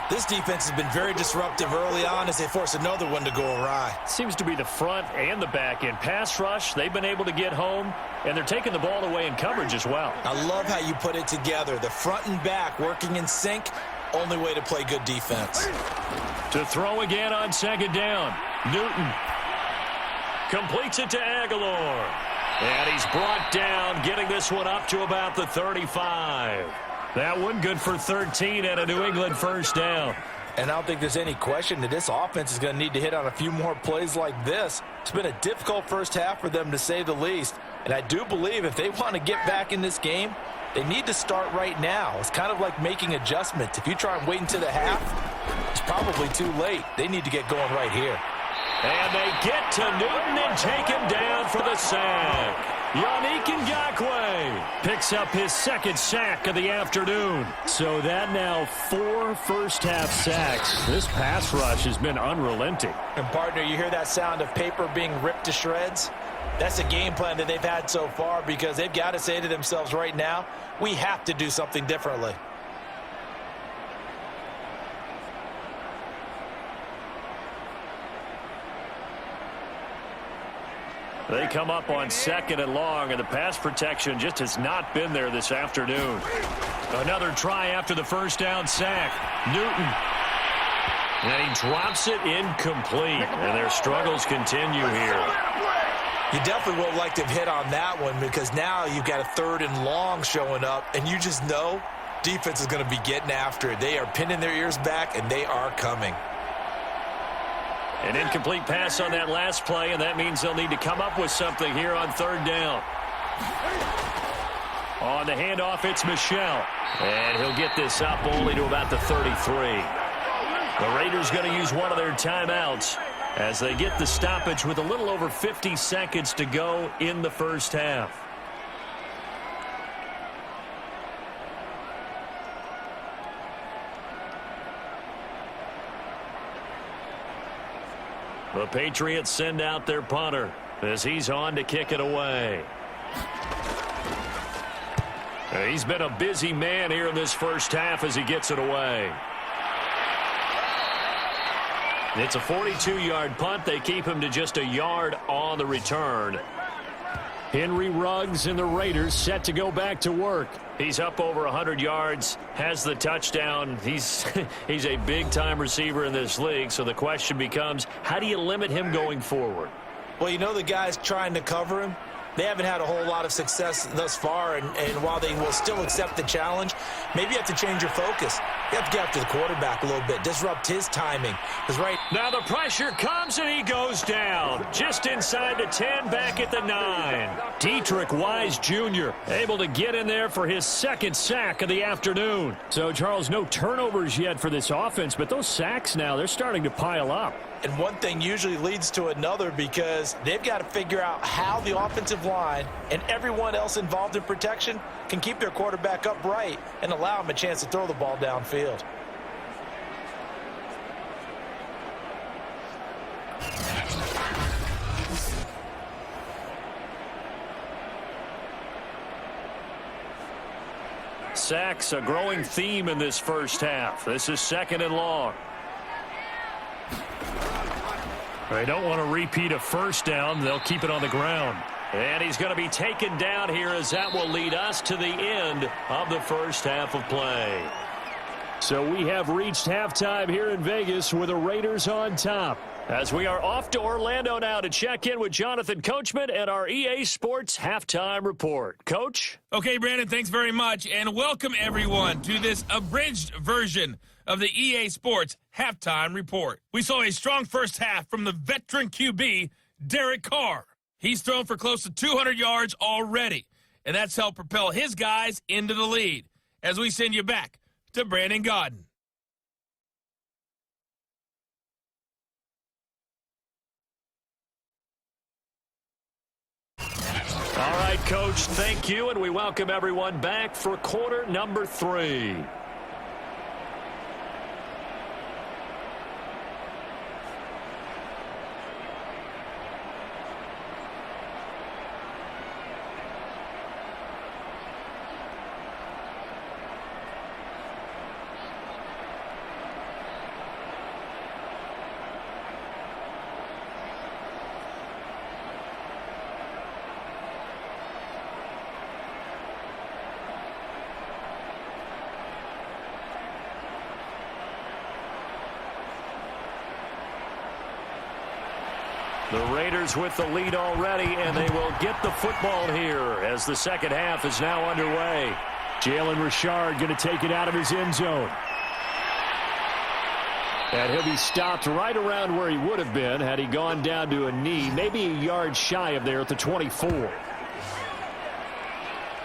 This defense has been very disruptive early on as they force another one to go awry.
Seems to be the front and the back end. Pass rush, they've been able to get home, and they're taking the ball away in coverage as well.
I love how you put it together. The front and back working in sync, only way to play good defense.
To throw again on second down. Newton completes it to Aguilar. And he's brought down, getting this one up to about the 35. That one good for 13 and a New England first down.
And I don't think there's any question that this offense is going to need to hit on a few more plays like this. It's been a difficult first half for them, to say the least. And I do believe if they want to get back in this game, they need to start right now. It's kind of like making adjustments. If you try and wait until the half, it's probably too late. They need to get going right here.
And they get to Newton and take him down for the sack. Yannick Ngakoue picks up his second sack of the afternoon. So that now 4 first-half sacks. This pass rush has been unrelenting.
And, partner, you hear that sound of paper being ripped to shreds? That's the game plan that they've had so far because they've got to say to themselves right now, we have to do something differently.
They come up on second and long, and the pass protection just has not been there this afternoon. Another try after the first down sack. Newton. And he drops it incomplete, and their struggles continue here.
You definitely would have liked to have hit on that one because now you've got a 3rd and long showing up, and you just know defense is going to be getting after it. They are pinning their ears back, and they are coming.
An incomplete pass on that last play, and that means they'll need to come up with something here on 3rd down. On the handoff, it's Michel. And he'll get this up only to about the 33. The Raiders going to use one of their timeouts as they get the stoppage with a little over 50 seconds to go in the first half. The Patriots send out their punter as he's on to kick it away. He's been a busy man here in this first half as he gets it away. It's a 42-yard punt. They keep him to just a yard on the return. Henry Ruggs and the Raiders set to go back to work. He's up over 100 yards, has the touchdown. He's a big-time receiver in this league, so the question becomes, how do you limit him going forward?
Well, you know the guy's trying to cover him. They haven't had a whole lot of success thus far, and while they will still accept the challenge, maybe you have to change your focus. You have to get after the quarterback a little bit, disrupt his timing.
Now the pressure comes, and he goes down. Just inside the 10, back at the 9. Dietrich Wise Jr. able to get in there for his second sack of the afternoon. So, Charles, no turnovers yet for this offense, but those sacks now, they're starting to pile up.
And one thing usually leads to another because they've got to figure out how the offensive line and everyone else involved in protection can keep their quarterback upright and allow him a chance to throw the ball downfield.
Sacks, a growing theme in this first half. This is 2nd and long. They don't want to repeat a first down. They'll keep it on the ground. And he's going to be taken down here as that will lead us to the end of the first half of play. So we have reached halftime here in Vegas with the Raiders on top. As we are off to Orlando now to check in with Jonathan Coachman and our EA Sports Halftime Report. Coach?
Okay, Brandon, thanks very much. And welcome, everyone, to this abridged version of the EA Sports Halftime Report. We saw a strong first half from the veteran QB, Derek Carr. He's thrown for close to 200 yards already, and that's helped propel his guys into the lead. As we send you back to Brandon Gaudin.
All right, Coach, thank you, and we welcome everyone back for quarter number 3. The Raiders with the lead already, and they will get the football here as the second half is now underway. Jalen Richard going to take it out of his end zone. And he'll be stopped right around where he would have been had he gone down to a knee, maybe a yard shy of there at the 24.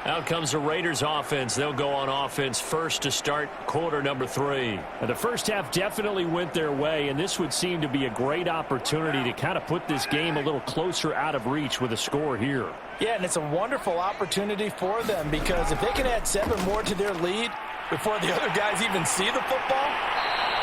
Out comes the Raiders offense. They'll go on offense first to start quarter number 3. And the first half definitely went their way, and this would seem to be a great opportunity to kind of put this game a little closer out of reach with a score here.
Yeah, and it's a wonderful opportunity for them because if they can add 7 more to their lead before the other guys even see the football,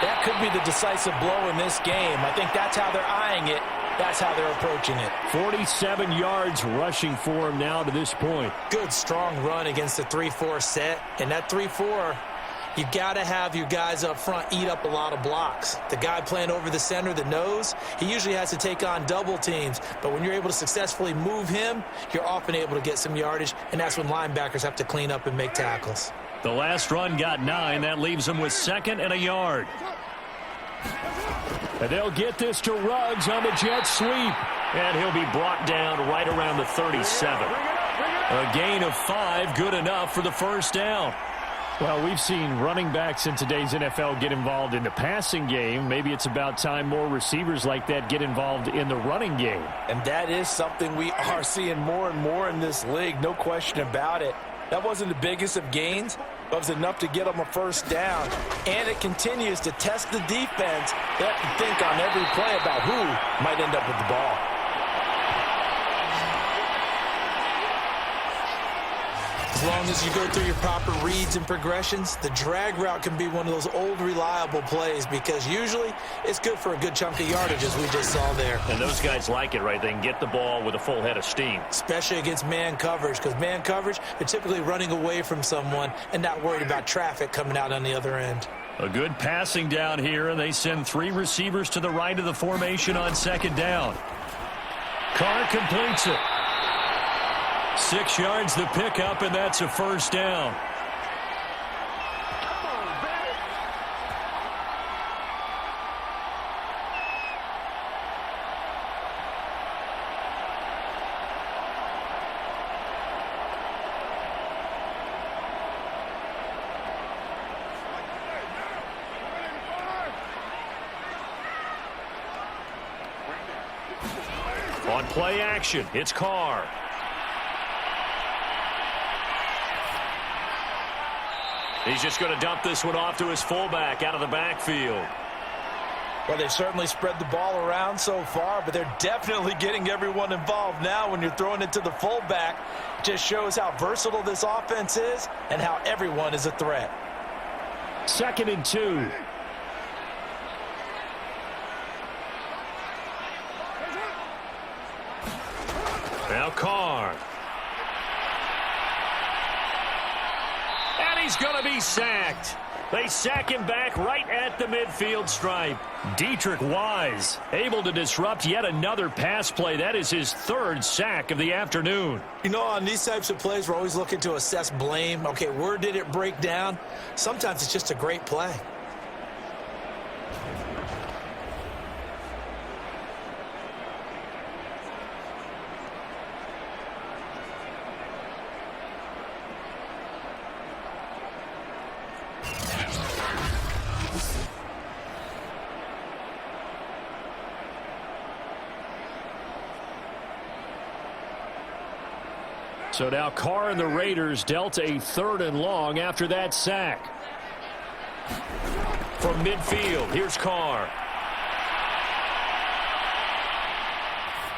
that could be the decisive blow in this game. I think that's how they're eyeing it. That's how they're approaching it.
47 yards rushing for him now to this point.
Good, strong run against the 3-4 set. And that 3-4, you've got to have your guys up front eat up a lot of blocks. The guy playing over the center, the nose, he usually has to take on double teams. But when you're able to successfully move him, you're often able to get some yardage, and that's when linebackers have to clean up and make tackles.
The last run got 9. That leaves them with 2nd and a yard. And they'll get this to Ruggs on the jet sweep. And he'll be brought down right around the 37. A gain of 5, good enough for the first down. Well, we've seen running backs in today's NFL get involved in the passing game. Maybe it's about time more receivers like that get involved in the running game.
And that is something we are seeing more and more in this league, no question about it. That wasn't the biggest of gains, but it was enough to get them a first down. And it continues to test the defense. They have to think on every play about who might end up with the ball.
As long as you go through your proper reads and progressions, the drag route can be one of those old reliable plays because usually it's good for a good chunk of yardage as we just saw there.
And those guys like it, right? They can get the ball with a full head of steam.
Especially against man coverage because man coverage, they're typically running away from someone and not worried about traffic coming out on the other end.
A good passing down here, and they send 3 receivers to the right of the formation on 2nd down. Carr completes it. 6 yards the pickup, and that's a first down. Play action. It's Carr. He's just going to dump this one off to his fullback out of the backfield.
Well, they've certainly spread the ball around so far, but they're definitely getting everyone involved now when you're throwing it to the fullback. Just shows how versatile this offense is and how everyone is a threat.
2nd and 2. Now Carr. And he's going to be sacked. They sack him back right at the midfield stripe. Dietrich Wise able to disrupt yet another pass play. That is his 3rd sack of the afternoon.
You know, on these types of plays, we're always looking to assess blame. Okay, where did it break down? Sometimes it's just a great play.
So now Carr and the Raiders dealt a 3rd and long after that sack. From midfield, here's Carr.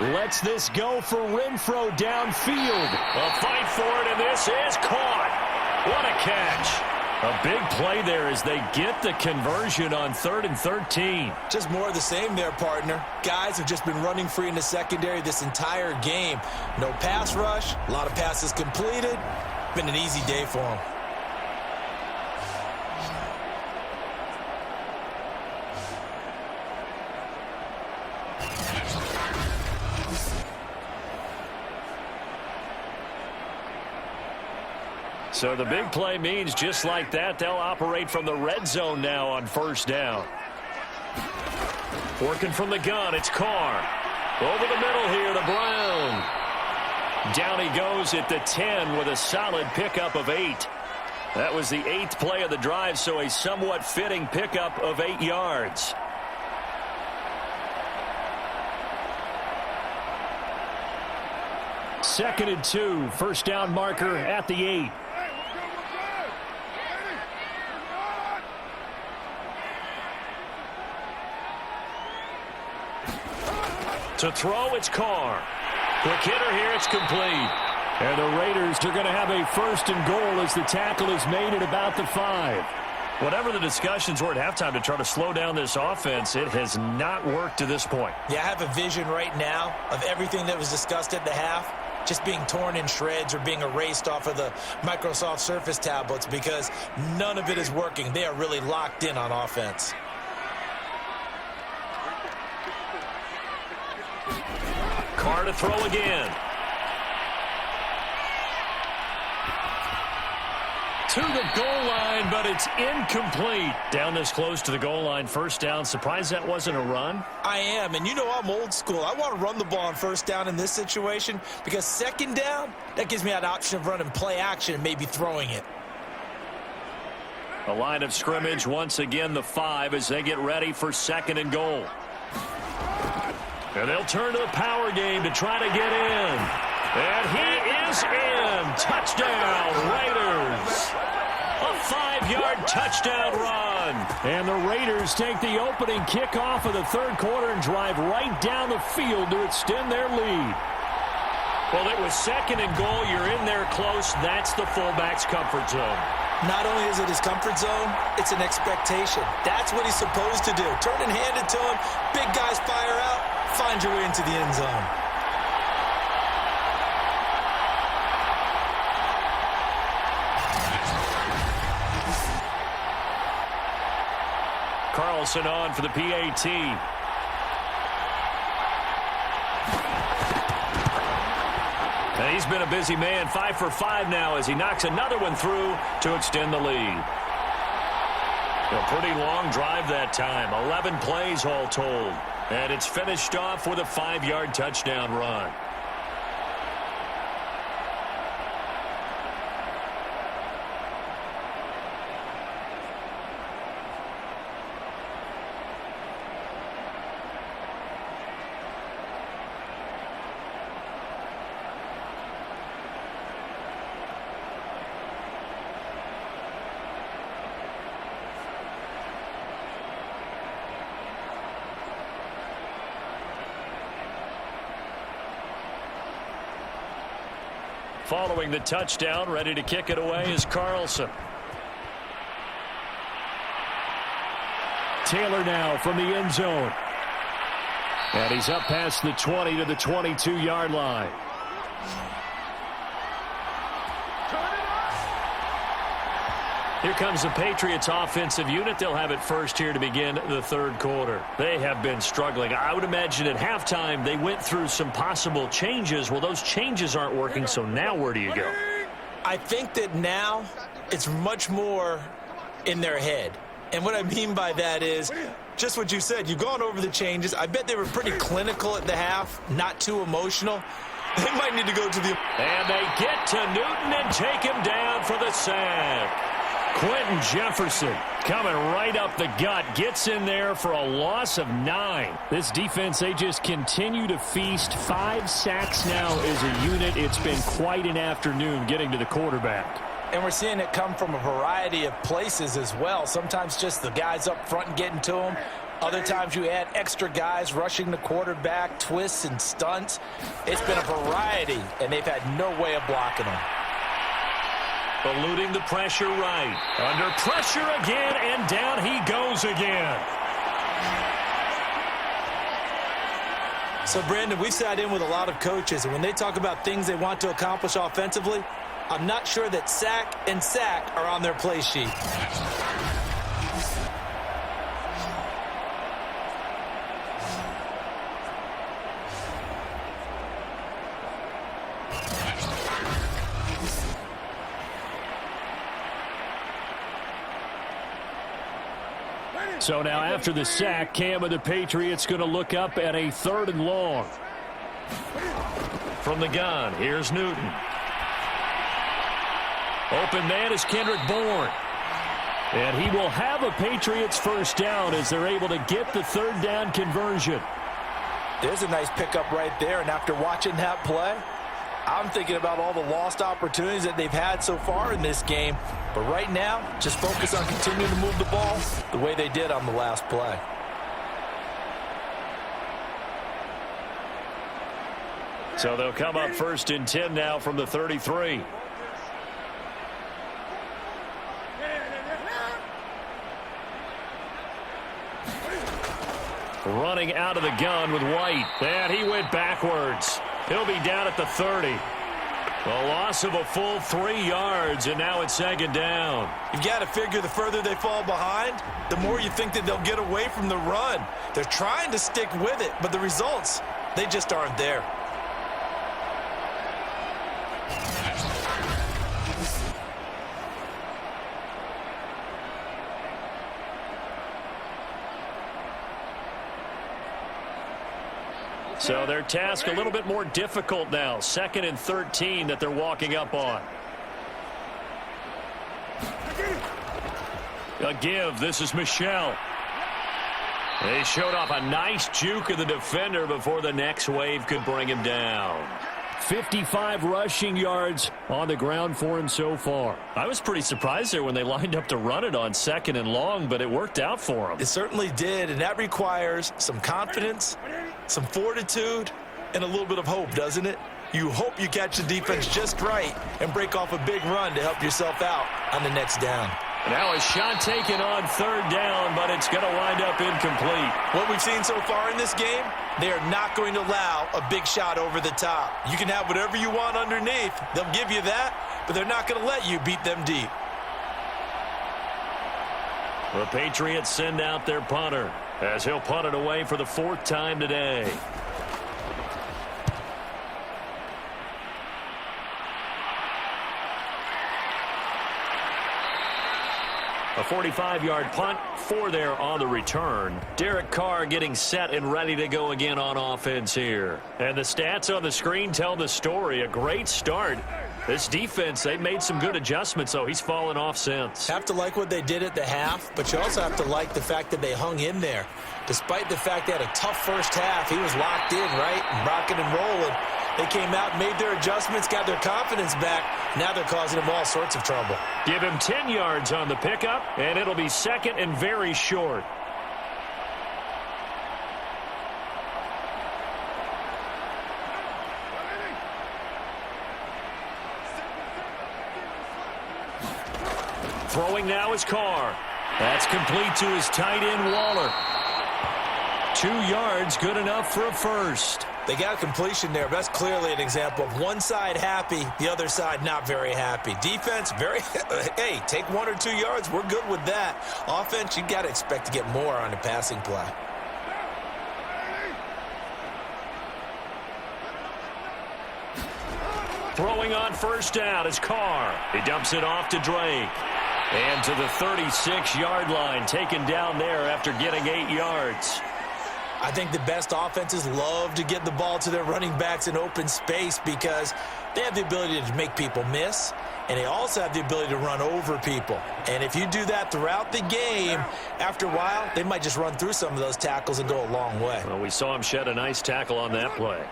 Lets this go for Renfro downfield. A fight for it, and this is caught. What a catch. A big play there as they get the conversion on 3rd and 13.
Just more of the same there, partner. Guys have just been running free in the secondary this entire game. No pass rush, a lot of passes completed. Been an easy day for them.
So the big play means just like that, they'll operate from the red zone now on 1st down. Working from the gun, it's Carr. Over the middle here to Brown. Down he goes at the 10 with a solid pickup of 8. That was the 8th play of the drive, so a somewhat fitting pickup of 8 yards. Second and 2, 1st down marker at the 8. To throw, it's Carr. Quick hitter here, it's complete. And the Raiders are going to have a 1st and goal as the tackle is made at about the 5. Whatever the discussions were at halftime to try to slow down this offense, it has not worked to this point.
Yeah, I have a vision right now of everything that was discussed at the half just being torn in shreds or being erased off of the Microsoft Surface tablets because none of it is working. They are really locked in on offense.
Carr to throw again. To the goal line, but it's incomplete. Down this close to the goal line, 1st down. Surprised that wasn't a run?
I am, and you know I'm old school. I want to run the ball on 1st down in this situation because 2nd down, that gives me that option of running play action and maybe throwing it.
A line of scrimmage, once again the 5 as they get ready for 2nd and goal. And they'll turn to the power game to try to get in. And he is in. Touchdown, Raiders. A 5-yard touchdown run. And the Raiders take the opening kickoff of the 3rd quarter and drive right down the field to extend their lead. Well, it was 2nd and goal. You're in there close. That's the fullback's comfort zone.
Not only is it his comfort zone, it's an expectation. That's what he's supposed to do. Turn and hand it to him. Big guys fire out. Find your way into the end zone.
Carlson on for the PAT. And he's been a busy man, 5 for 5 now as he knocks another one through to extend the lead. A pretty long drive that time, 11 plays all told. And it's finished off with a 5-yard touchdown run. Following the touchdown, ready to kick it away is Carlson. Taylor now from the end zone. And he's up past the 20 to the 22-yard line. Here comes the Patriots offensive unit. They'll have it first here to begin the third quarter. They have been struggling. I would imagine at halftime they went through some possible changes. Well, those changes aren't working, so now where do you go?
I think that now it's much more in their head. And what I mean by that is just what you said. You've gone over the changes. I bet they were pretty clinical at the half, not too emotional. They might need to go to the...
And they get to Newton and take him down for the sack. Quentin Jefferson coming right up the gut, gets in there for a loss of 9. This defense, they just continue to feast. 5 sacks now as a unit. It's been quite an afternoon getting to the quarterback.
And we're seeing it come from a variety of places as well. Sometimes just the guys up front and getting to him. Other times you add extra guys rushing the quarterback, twists and stunts. It's been a variety, and they've had no way of blocking them.
Eluding the pressure right. Under pressure again, and down he goes again.
So, Brandon, we sat in with a lot of coaches, and when they talk about things they want to accomplish offensively, I'm not sure that sack and sack are on their play sheet.
So now after the sack, Cam of the Patriots going to look up at a 3rd and long. From the gun, here's Newton. Open man is Kendrick Bourne. And he will have a Patriots first down as they're able to get the 3rd down conversion.
There's a nice pickup right there, and after watching that play, I'm thinking about all the lost opportunities that they've had so far in this game. But right now, just focus on continuing to move the ball the way they did on the last play.
So they'll come up 1st and 10 now from the 33. Running out of the gun with White. And he went backwards. He'll be down at the 30. A loss of a full 3 yards, and now it's 2nd down.
You've got to figure the further they fall behind, the more you think that they'll get away from the run. They're trying to stick with it, but the results, they just aren't there.
So their task a little bit more difficult now. 2nd and 13 that they're walking up on. A give. This is Michelle. They showed off a nice juke of the defender before the next wave could bring him down. 55 rushing yards on the ground for him so far. I was pretty surprised there when they lined up to run it on 2nd and long, but it worked out for him.
It certainly did, and that requires some confidence, some fortitude, and a little bit of hope, doesn't it? You hope you catch the defense just right and break off a big run to help yourself out on the next down.
Now a shot taken on 3rd down, but it's going to wind up incomplete.
What we've seen so far in this game, they are not going to allow a big shot over the top. You can have whatever you want underneath. They'll give you that, but they're not going to let you beat them deep.
The Patriots send out their punter as he'll punt it away for the 4th time today. A 45-yard punt, 4 there on the return. Derek Carr getting set and ready to go again on offense here. And the stats on the screen tell the story. A great start. This defense, they've made some good adjustments, so he's fallen off since.
Have to like what they did at the half, but you also have to like the fact that they hung in there. Despite the fact they had a tough first half, he was locked in, right? And rocking and rolling. They came out, made their adjustments, got their confidence back. Now they're causing him all sorts of trouble.
Give him 10 yards on the pickup, and it'll be 2nd and very short. Throwing now is Carr. That's complete to his tight end, Waller. 2 yards, good enough for a first.
They got a completion there, but that's clearly an example of one side happy, the other side not very happy. Defense, hey, take 1 or 2 yards. We're good with that. Offense, you got to expect to get more on the passing play.
Throwing on first down is Carr. He dumps it off to Drake. And to the 36-yard line, taken down there after getting 8 yards.
I think the best offenses love to get the ball to their running backs in open space because they have the ability to make people miss, and they also have the ability to run over people. And if you do that throughout the game, after a while, they might just run through some of those tackles and go a long way.
Well, we saw him shed a nice tackle on that play.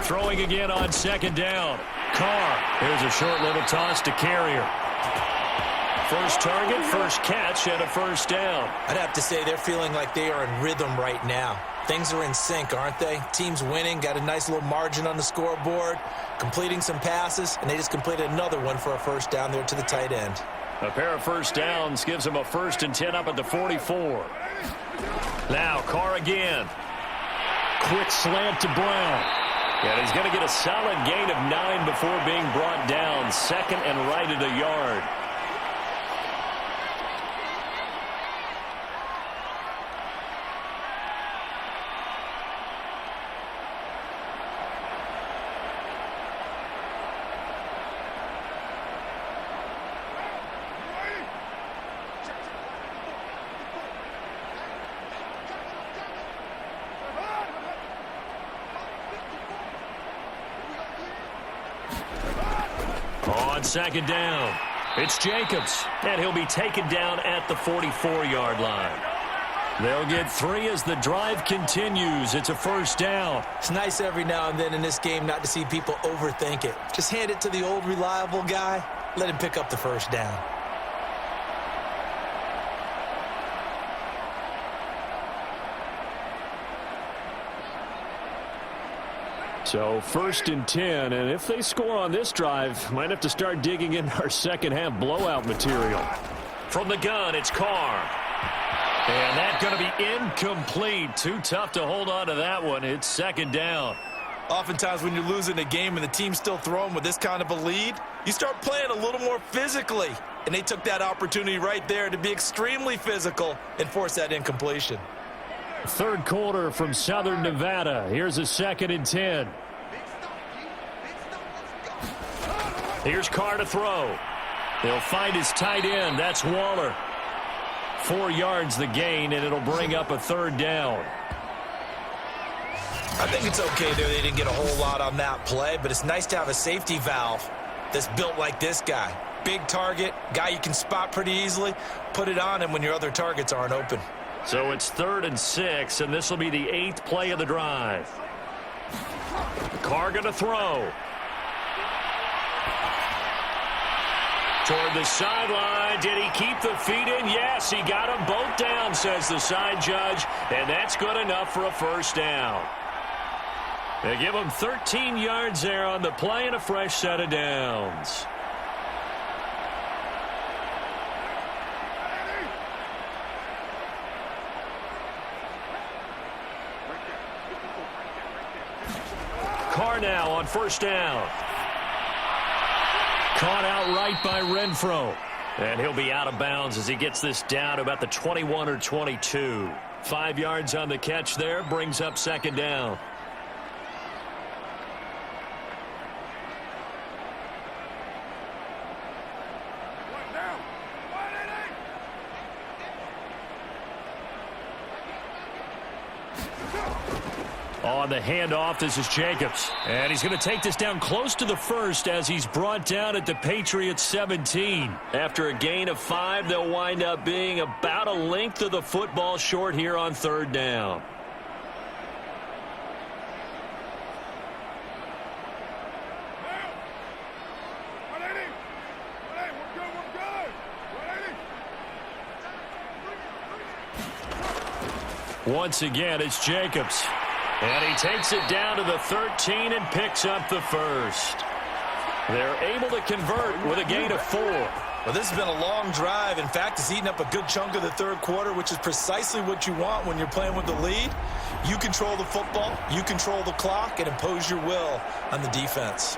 Throwing again on second down. Carr. Here's a short little toss to Carrier. First target, first catch, and a first down.
I'd have to say they're feeling like they are in rhythm right now. Things are in sync, aren't they? Team's winning, got a nice little margin on the scoreboard, completing some passes, and they just completed another one for a first down there to the tight end.
A pair of first downs gives them a 1st and 10 up at the 44. Now Carr again. Quick slant to Brown. And he's going to get a solid gain of 9 before being brought down. Second and right at a yard. On second down, it's Jacobs, and he'll be taken down at the 44-yard line. They'll get 3 as the drive continues. It's a first down.
It's nice every now and then in this game not to see people overthink it. Just hand it to the old reliable guy. Let him pick up the first down.
So 1st and 10, and if they score on this drive, might have to start digging in our second half blowout material. From the gun, it's Carr. And that's going to be incomplete. Too tough to hold on to that one. It's second down.
Oftentimes when you're losing a game and the team's still throwing with this kind of a lead, you start playing a little more physically. And they took that opportunity right there to be extremely physical and force that incompletion.
Third quarter from Southern Nevada. Here's a 2nd and 10. Here's Carr to throw. He'll find his tight end. That's Waller. 4 yards the gain, and it'll bring up a 3rd down.
I think it's okay there. They didn't get a whole lot on that play, but it's nice to have a safety valve that's built like this guy. Big target, guy you can spot pretty easily. Put it on him when your other targets aren't open.
So it's 3rd and 6, and this will be the 8th play of the drive. Carr going to throw. Toward the sideline. Did he keep the feet in? Yes, he got them both down, says the side judge, and that's good enough for a first down. They give him 13 yards there on the play and a fresh set of downs. Carr now on first down. Caught outright by Renfro. And he'll be out of bounds as he gets this down to about the 21 or 22. 5 yards on the catch there, brings up second down. On the handoff, this is Jacobs. And he's going to take this down close to the 1st as he's brought down at the Patriots 17. After a gain of 5, they'll wind up being about a length of the football short here on 3rd down. Once again, it's Jacobs. And he takes it down to the 13 and picks up the 1st. They're able to convert with a gain of 4.
Well, this has been a long drive. In fact, it's eaten up a good chunk of the third quarter, which is precisely what you want when you're playing with the lead. You control the football, you control the clock, and impose your will on the defense.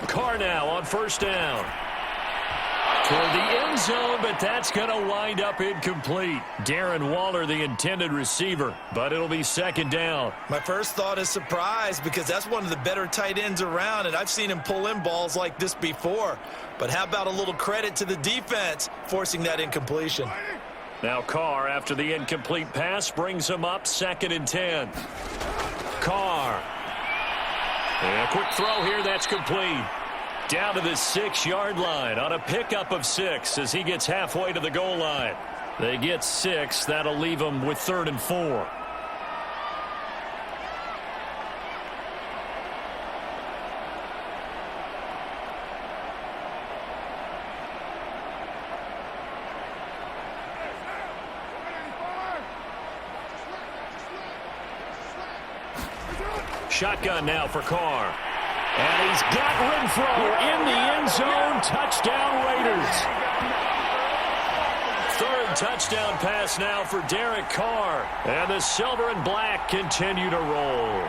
Carr now on first down. Toward the end zone, but that's going to wind up incomplete. Darren Waller, the intended receiver, but it'll be second down.
My first thought is surprise because that's one of the better tight ends around, and I've seen him pull in balls like this before. But how about a little credit to the defense forcing that incompletion?
Now Carr, after the incomplete pass, brings him up 2nd and 10. Carr. And a quick throw here, that's complete. Down to the 6-yard line on a pickup of 6 as he gets halfway to the goal line. They get 6. That'll leave them with 3rd and 4. Shotgun now for Carr. And he's got Renfro in the end zone. Touchdown, Raiders. 3rd touchdown pass now for Derek Carr. And the silver and black continue to roll.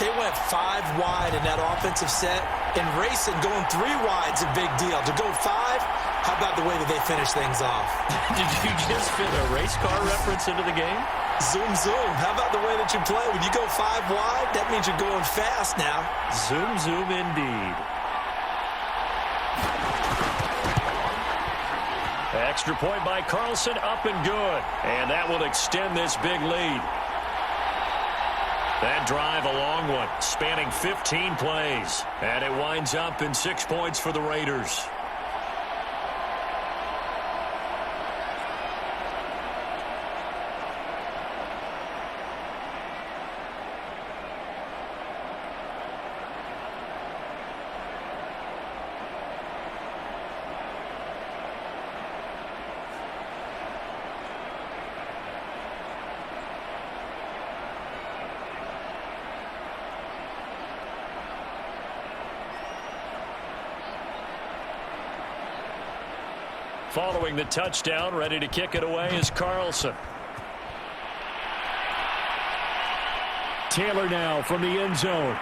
They went 5 wide in that offensive set. And racing, going 3 wide's a big deal. To go 5, how about the way that they finish things off?
Did you just fit a race car reference into the game?
Zoom, zoom. How about the way that you play? When you go 5 wide, that means you're going fast now.
Zoom, zoom indeed. Extra point by Carlson, up and good. And that will extend this big lead. That drive, a long one, spanning 15 plays. And it winds up in 6 points for the Raiders. Following the touchdown, ready to kick it away is Carlson. Taylor now from the end zone.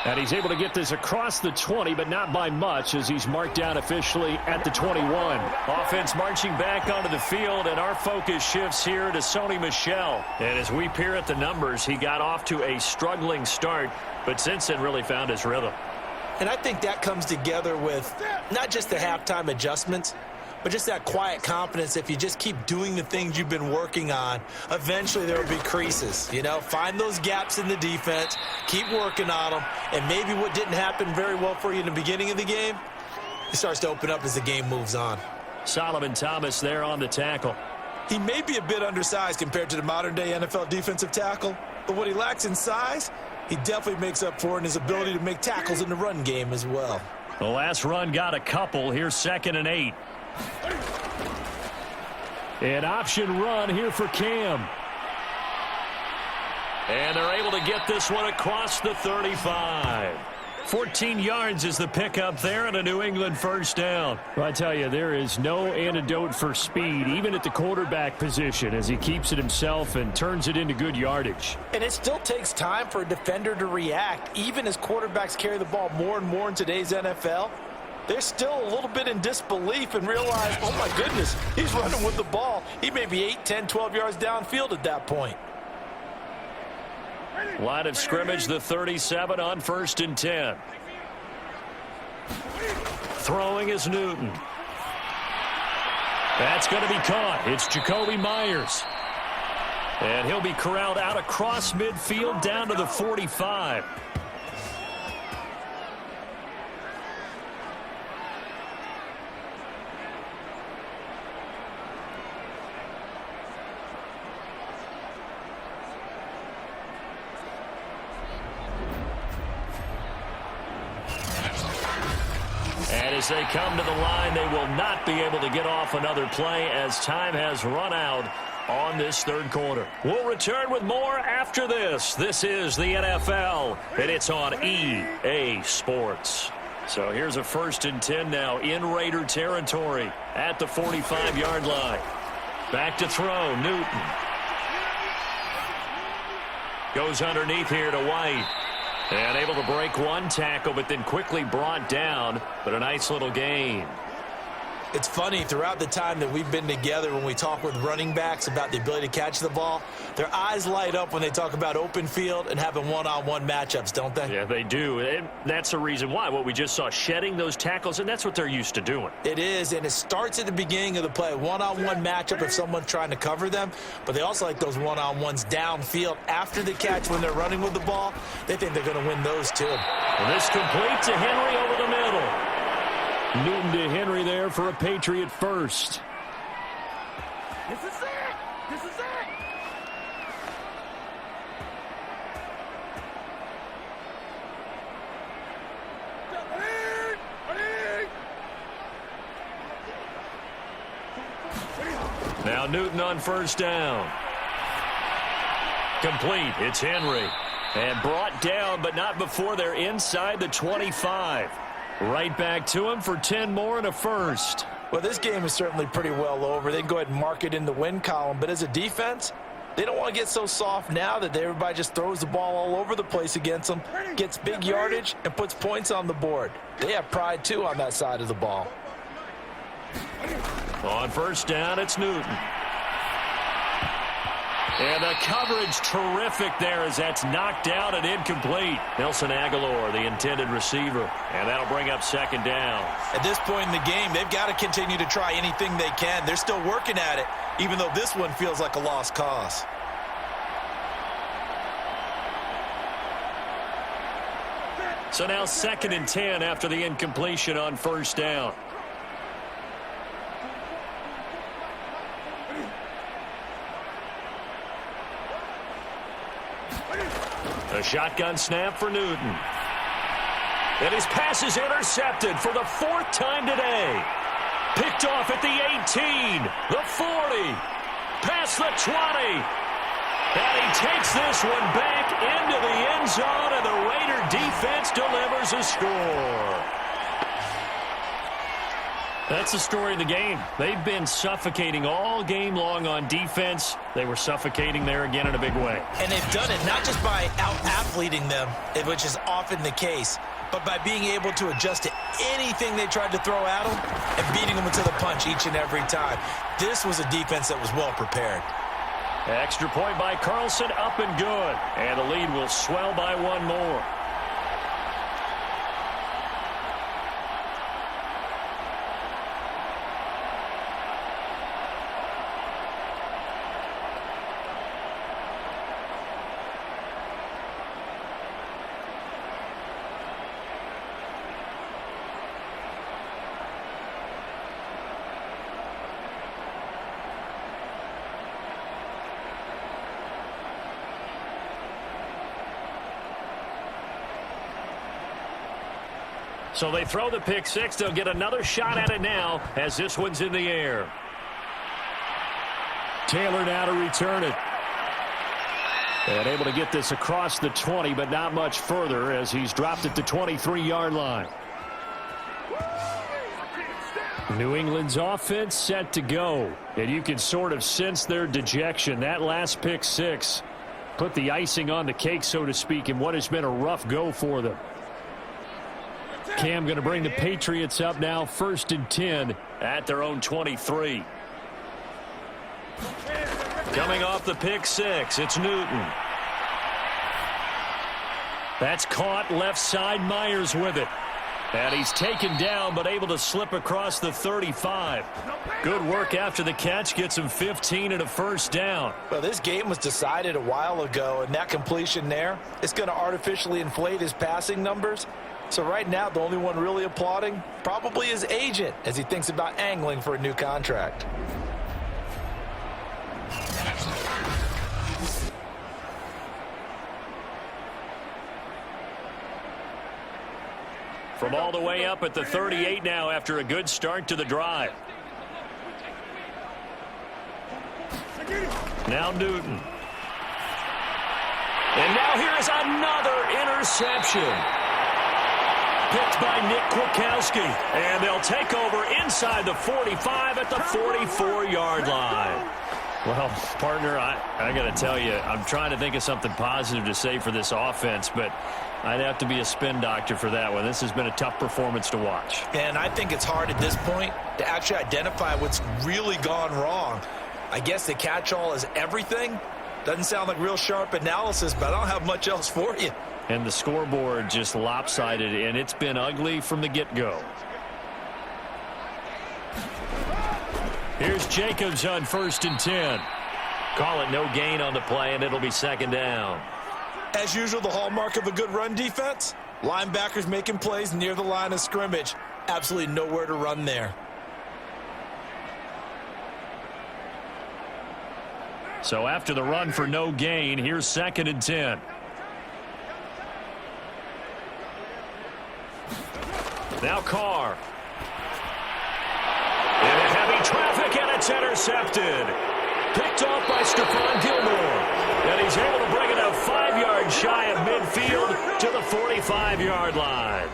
And he's able to get this across the 20, but not by much as he's marked down officially at the 21. Offense marching back onto the field, and our focus shifts here to Sony Michel. And as we peer at the numbers, he got off to a struggling start, but since then really found his rhythm.
And I think that comes together with not just the halftime adjustments, but just that quiet confidence. If you just keep doing the things you've been working on, eventually there will be creases. You know, find those gaps in the defense, keep working on them, and maybe what didn't happen very well for you in the beginning of the game, it starts to open up as the game moves on.
Solomon Thomas there on the tackle.
He may be a bit undersized compared to the modern-day NFL defensive tackle, but what he lacks in size, he definitely makes up for it in his ability to make tackles in the run game as well.
The last run got a couple. Here's 2nd and 8. An option run here for Cam. And they're able to get this one across the 35. 14 yards is the pickup there and a New England first down.
Well, I tell you, there is no antidote for speed, even at the quarterback position, as he keeps it himself and turns it into good yardage.
And it still takes time for a defender to react. Even as quarterbacks carry the ball more and more in today's NFL, they're still a little bit in disbelief and realize, oh my goodness, he's running with the ball. He may be 8, 10, 12 yards downfield at that point.
Line of scrimmage, the 37 on 1st and 10. Throwing is Newton. That's going to be caught. It's Jacoby Myers. And he'll be corralled out across midfield down to the 45. And as they come to the line, they will not be able to get off another play as time has run out on this third quarter. We'll return with more after this. This is the NFL, and it's on EA Sports. So here's a 1st and 10 now in Raider territory at the 45-yard line. Back to throw, Newton. Goes underneath here to White. And able to break one tackle, but then quickly brought down. But a nice little gain.
It's funny, throughout the time that we've been together, when we talk with running backs about the ability to catch the ball, their eyes light up when they talk about open field and having one-on-one matchups, don't they?
Yeah, they do. And that's the reason why. What we just saw, shedding those tackles, and that's what they're used to doing.
It is, and it starts at the beginning of the play. One-on-one matchup if someone's trying to cover them, but they also like those one-on-ones downfield after the catch when they're running with the ball. They think they're going to win those, too.
And this complete to Henry over the middle. Newton to Henry there for a Patriot first.
This is it! This is it!
Now Newton on 1st down. Complete. It's Henry. And brought down, but not before they're inside the 25. Right back to him for 10 more and a first.
Well, this game is certainly pretty well over. They can go ahead and mark it in the win column. But as a defense, they don't want to get so soft now that everybody just throws the ball all over the place against them, gets big yardage, and puts points on the board. They have pride, too, on that side of the ball.
On 1st down, it's Newton. And the coverage terrific there as that's knocked out and incomplete. Nelson Aguilar, the intended receiver. And that'll bring up 2nd down.
At this point in the game, they've got to continue to try anything they can. They're still working at it, even though this one feels like a lost cause.
So now 2nd and 10 after the incompletion on 1st down. A shotgun snap for Newton. And his pass is intercepted for the 4th time today. Picked off at the 18, the 40, past the 20. And he takes this one back into the end zone, and the Raider defense delivers a score. That's the story of the game. They've been suffocating all game long on defense. They were suffocating there again in a big way.
And they've done it not just by out-athleting them, which is often the case, but by being able to adjust to anything they tried to throw at them and beating them into the punch each and every time. This was a defense that was well prepared.
Extra point by Carlson, up and good. And the lead will swell by one more. So they throw the pick six. They'll get another shot at it now as this one's in the air. Taylor now to return it. And able to get this across the 20, but not much further as he's dropped it to 23-yard line. New England's offense set to go. And you can sort of sense their dejection. That last pick six put the icing on the cake, so to speak, in what has been a rough go for them. Cam going to bring the Patriots up now, 1st and 10 at their own 23. Coming off the pick six, it's Newton. That's caught left side, Myers with it. And he's taken down, but able to slip across the 35. Good work after the catch, gets him 15 and a first down.
Well, this game was decided a while ago, and that completion there is going to artificially inflate his passing numbers. So right now, the only one really applauding probably his agent as he thinks about angling for a new contract.
from all the way up at the 38 now after a good start to the drive. Now Newton. And now here is another interception. Picked by Nick Kwiatkowski. And they'll take over inside the 45 at the 44-yard line. Well, partner, I got to tell you, I'm trying to think of something positive to say for this offense, but I'd have to be a spin doctor for that one. This has been a tough performance to watch.
And I think it's hard at this point to actually identify what's really gone wrong. I guess the catch-all is everything. Doesn't sound like real sharp analysis, but I don't have much else for you.
And the scoreboard just lopsided, and it's been ugly from the get-go. Here's Jacobs on 1st and 10. Call it no gain on the play, and it'll be 2nd down.
As usual, the hallmark of a good run defense, linebackers making plays near the line of scrimmage. Absolutely nowhere to run there.
So after the run for no gain, here's 2nd and 10. Now Carr. Into heavy traffic, and it's intercepted. Picked off by Stephon Gilmore. And he's able to bring it out 5 yards shy of midfield to the 45-yard line.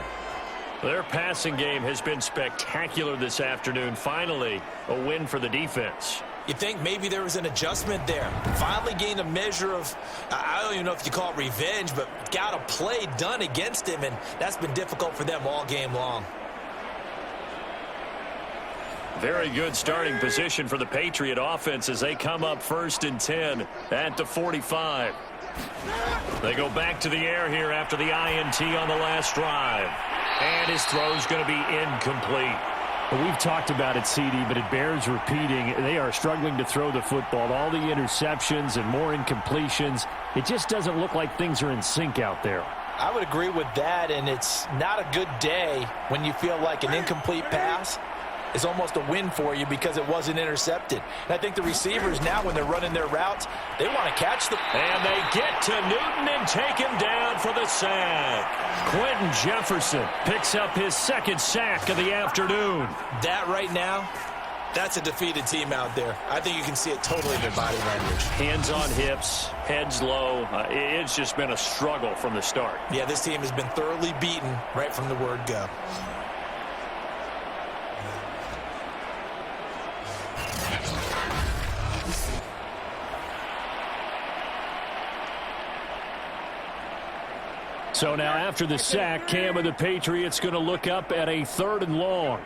Their passing game has been spectacular this afternoon. Finally, a win for the defense.
You think maybe there was an adjustment there. Finally gained a measure of, I don't even know if you call it revenge, but got a play done against him, and that's been difficult for them all game long.
Very good starting position for the Patriot offense as they come up 1st and 10 at the 45. They go back to the air here after the INT on the last drive. And his throw's going to be incomplete.
Well, we've talked about it, CD, but it bears repeating. They are struggling to throw the football. All the interceptions and more incompletions. It just doesn't look like things are in sync out there.
I would agree with that, and it's not a good day when you feel like an incomplete pass is almost a win for you because it wasn't intercepted. And I think the receivers now, when they're running their routes, they want to catch them.
And they get to Newton and take him down for the sack. Quentin Jefferson picks up his 2nd sack of the afternoon.
That right now, that's a defeated team out there. I think you can see it totally in their body language.
Hands on hips, heads low. It's just been a struggle from the start.
Yeah, this team has been thoroughly beaten right from the word go.
So now after the sack, Cam of the Patriots going to look up at a 3rd and long.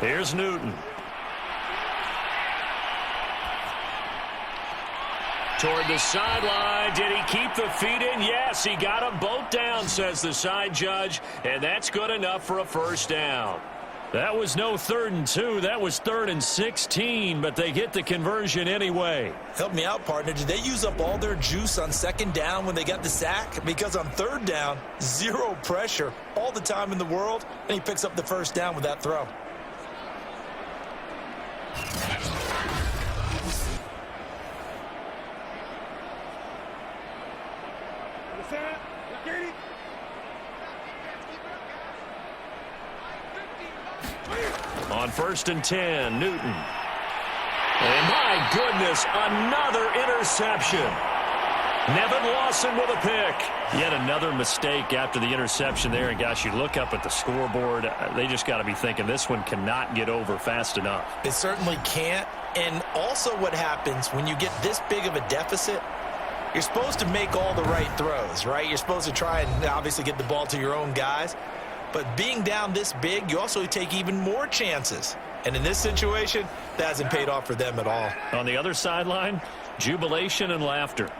Here's Newton. Toward the sideline. Did he keep the feet in? Yes, he got them both down, says the side judge. And that's good enough for a 1st down. That was no 3rd and 2. That was 3rd and 16, but they get the conversion anyway.
Help me out, partner. Did they use up all their juice on 2nd down when they got the sack? Because on 3rd down, 0 pressure all the time in the world, and he picks up the 1st down with that throw.
On 1st and 10, Newton. And my goodness, another interception. Nevin Lawson with a pick. Yet another mistake after the interception there. And gosh, you look up at the scoreboard, they just got to be thinking this one cannot get over fast enough.
It certainly can't. And also what happens when you get this big of a deficit, you're supposed to make all the right throws, right? You're supposed to try and obviously get the ball to your own guys. But being down this big, you also take even more chances. And in this situation, that hasn't paid off for them at all.
On the other sideline, jubilation and laughter.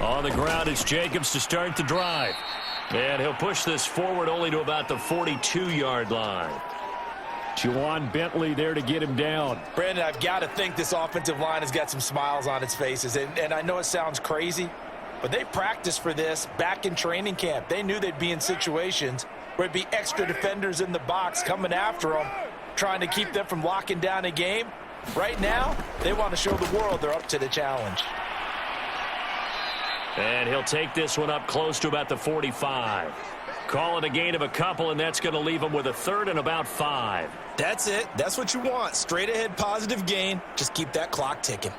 On the ground, it's Jacobs to start the drive. And he'll push this forward only to about the 42-yard line.
Juwan Bentley there to get him down.
Brandon, I've got to think this offensive line has got some smiles on its faces. And I know it sounds crazy, but they practiced for this back in training camp. They knew they'd be in situations where it'd be extra defenders in the box coming after them, trying to keep them from locking down a game. Right now, they want to show the world they're up to the challenge.
And he'll take this one up close to about the 45. Call it a gain of a couple, and that's going to leave him with a 3rd and about 5.
That's it. That's what you want. Straight ahead positive gain. Just keep that clock ticking.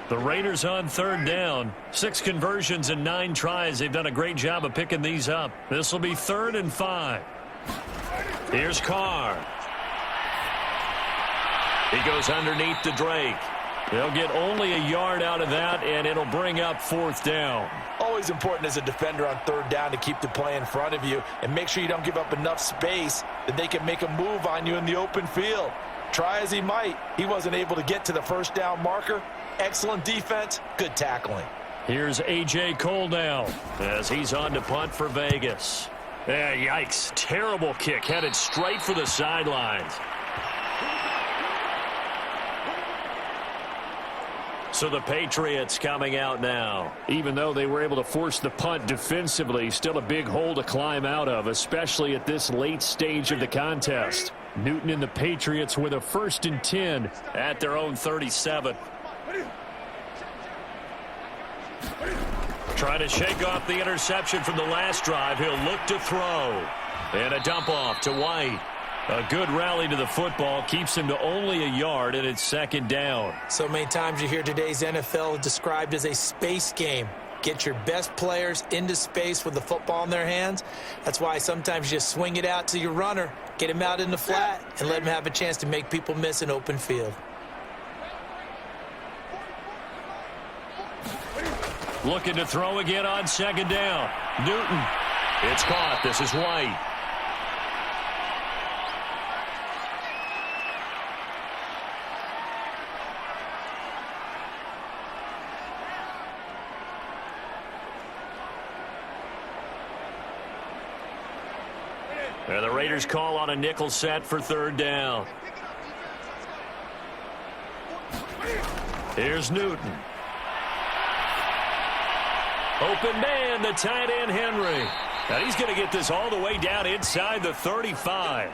The Raiders on 3rd down. 6 conversions and 9 tries. They've done a great job of picking these up. This will be 3rd and 5. Here's Carr. He goes underneath to Drake. They'll get only a yard out of that, and it'll bring up 4th down.
Always important as a defender on 3rd down to keep the play in front of you and make sure you don't give up enough space that they can make a move on you in the open field. Try as he might, he wasn't able to get to the 1st down marker. Excellent defense, good tackling.
Here's A.J. Cole now as he's on to punt for Vegas. Yeah, yikes. Terrible kick. Headed straight for the sidelines. So the Patriots coming out now. Even though they were able to force the punt defensively, still a big hole to climb out of, especially at this late stage of the contest. Newton and the Patriots with a 1st and 10 at their own 37. Trying to shake off the interception from the last drive. He'll look to throw. And a dump off to White. A good rally to the football keeps him to only a yard, and it's 2nd down.
So many times you hear today's NFL described as a space game. Get your best players into space with the football in their hands. That's why sometimes you just swing it out to your runner, get him out in the flat, and let him have a chance to make people miss an open field.
Looking to throw again on 2nd down. Newton. It's caught. This is White. And the Raiders call on a nickel set for 3rd down. Here's Newton. Open man, the tight end Henry. And he's going to get this all the way down inside the 35.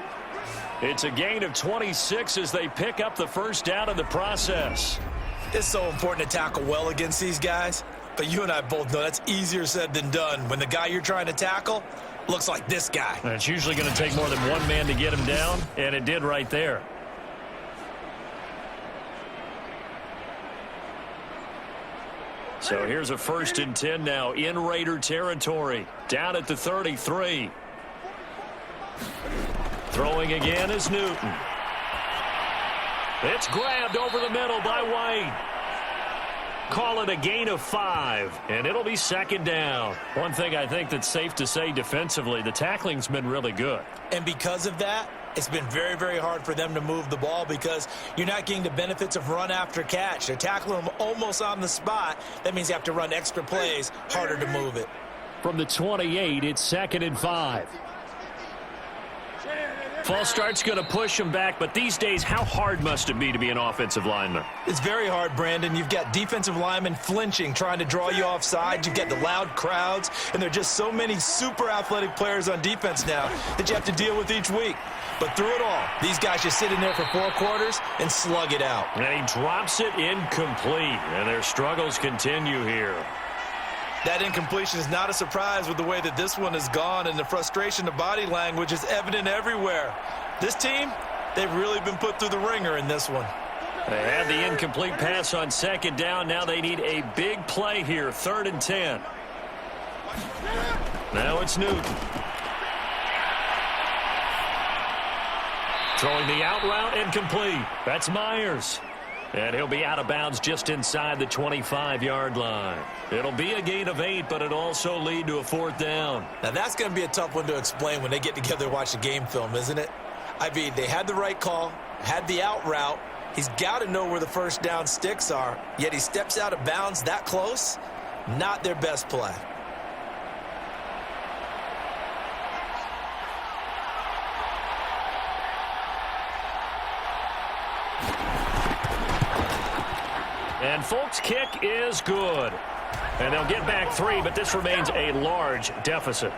It's a gain of 26 as they pick up the 1st down in the process.
It's so important to tackle well against these guys, but you and I both know that's easier said than done when the guy you're trying to tackle looks like this guy.
And it's usually going to take more than one man to get him down, and it did right there. So here's a 1st and 10 now in Raider territory. Down at the 33. Throwing again is Newton. It's grabbed over the middle by White. Call it a gain of 5, and it'll be 2nd down. One thing I think that's safe to say defensively, the tackling's been really good.
And because of that, it's been very, very hard for them to move the ball because you're not getting the benefits of run after catch. They're tackling them almost on the spot. That means you have to run extra plays, harder to move it.
From the 28, it's 2nd and 5. False start's going to push him back, but these days, how hard must it be to be an offensive lineman?
It's very hard, Brandon. You've got defensive linemen flinching, trying to draw you offside. You've got the loud crowds, and there are just so many super athletic players on defense now that you have to deal with each week. But through it all, these guys just sit in there for 4 quarters and slug it out.
And he drops it incomplete, and their struggles continue here.
That incompletion is not a surprise with the way that this one has gone, and the frustration of body language is evident everywhere. This team, they've really been put through the ringer in this one.
They had the incomplete pass on 2nd down. Now they need a big play here, 3rd and 10. Now it's Newton. Throwing the out route incomplete. That's Myers. And he'll be out of bounds just inside the 25-yard line. It'll be a gain of 8, but it'll also lead to a 4th down.
Now, that's going to be a tough one to explain when they get together and watch the game film, isn't it? I mean, they had the right call, had the out route. He's got to know where the 1st down sticks are, yet he steps out of bounds that close. Not their best play.
And Folk's kick is good. And they'll get back 3, but this remains a large deficit.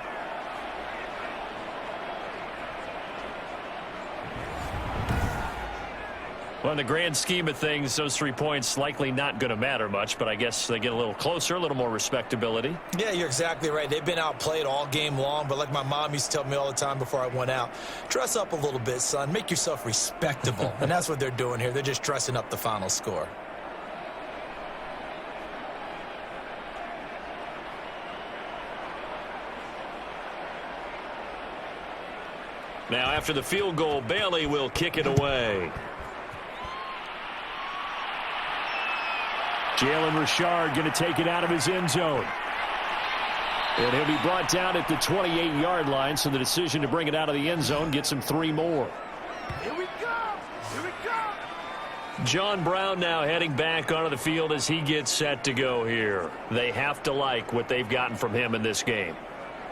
in the grand scheme of things, those 3 points likely not going to matter much, but I guess they get a little closer, a little more respectability.
Yeah, you're exactly right. They've been outplayed all game long, but like my mom used to tell me all the time before I went out, dress up a little bit, son. Make yourself respectable. And that's what they're doing here. They're just dressing up the final score.
Now, after the field goal, Bailey will kick it away. Jalen Richard going to take it out of his end zone. And he'll be brought down at the 28-yard line, so the decision to bring it out of the end zone gets him 3 more.
Here we go! Here we go!
John Brown now heading back onto the field as he gets set to go here. They have to like what they've gotten from him in this game.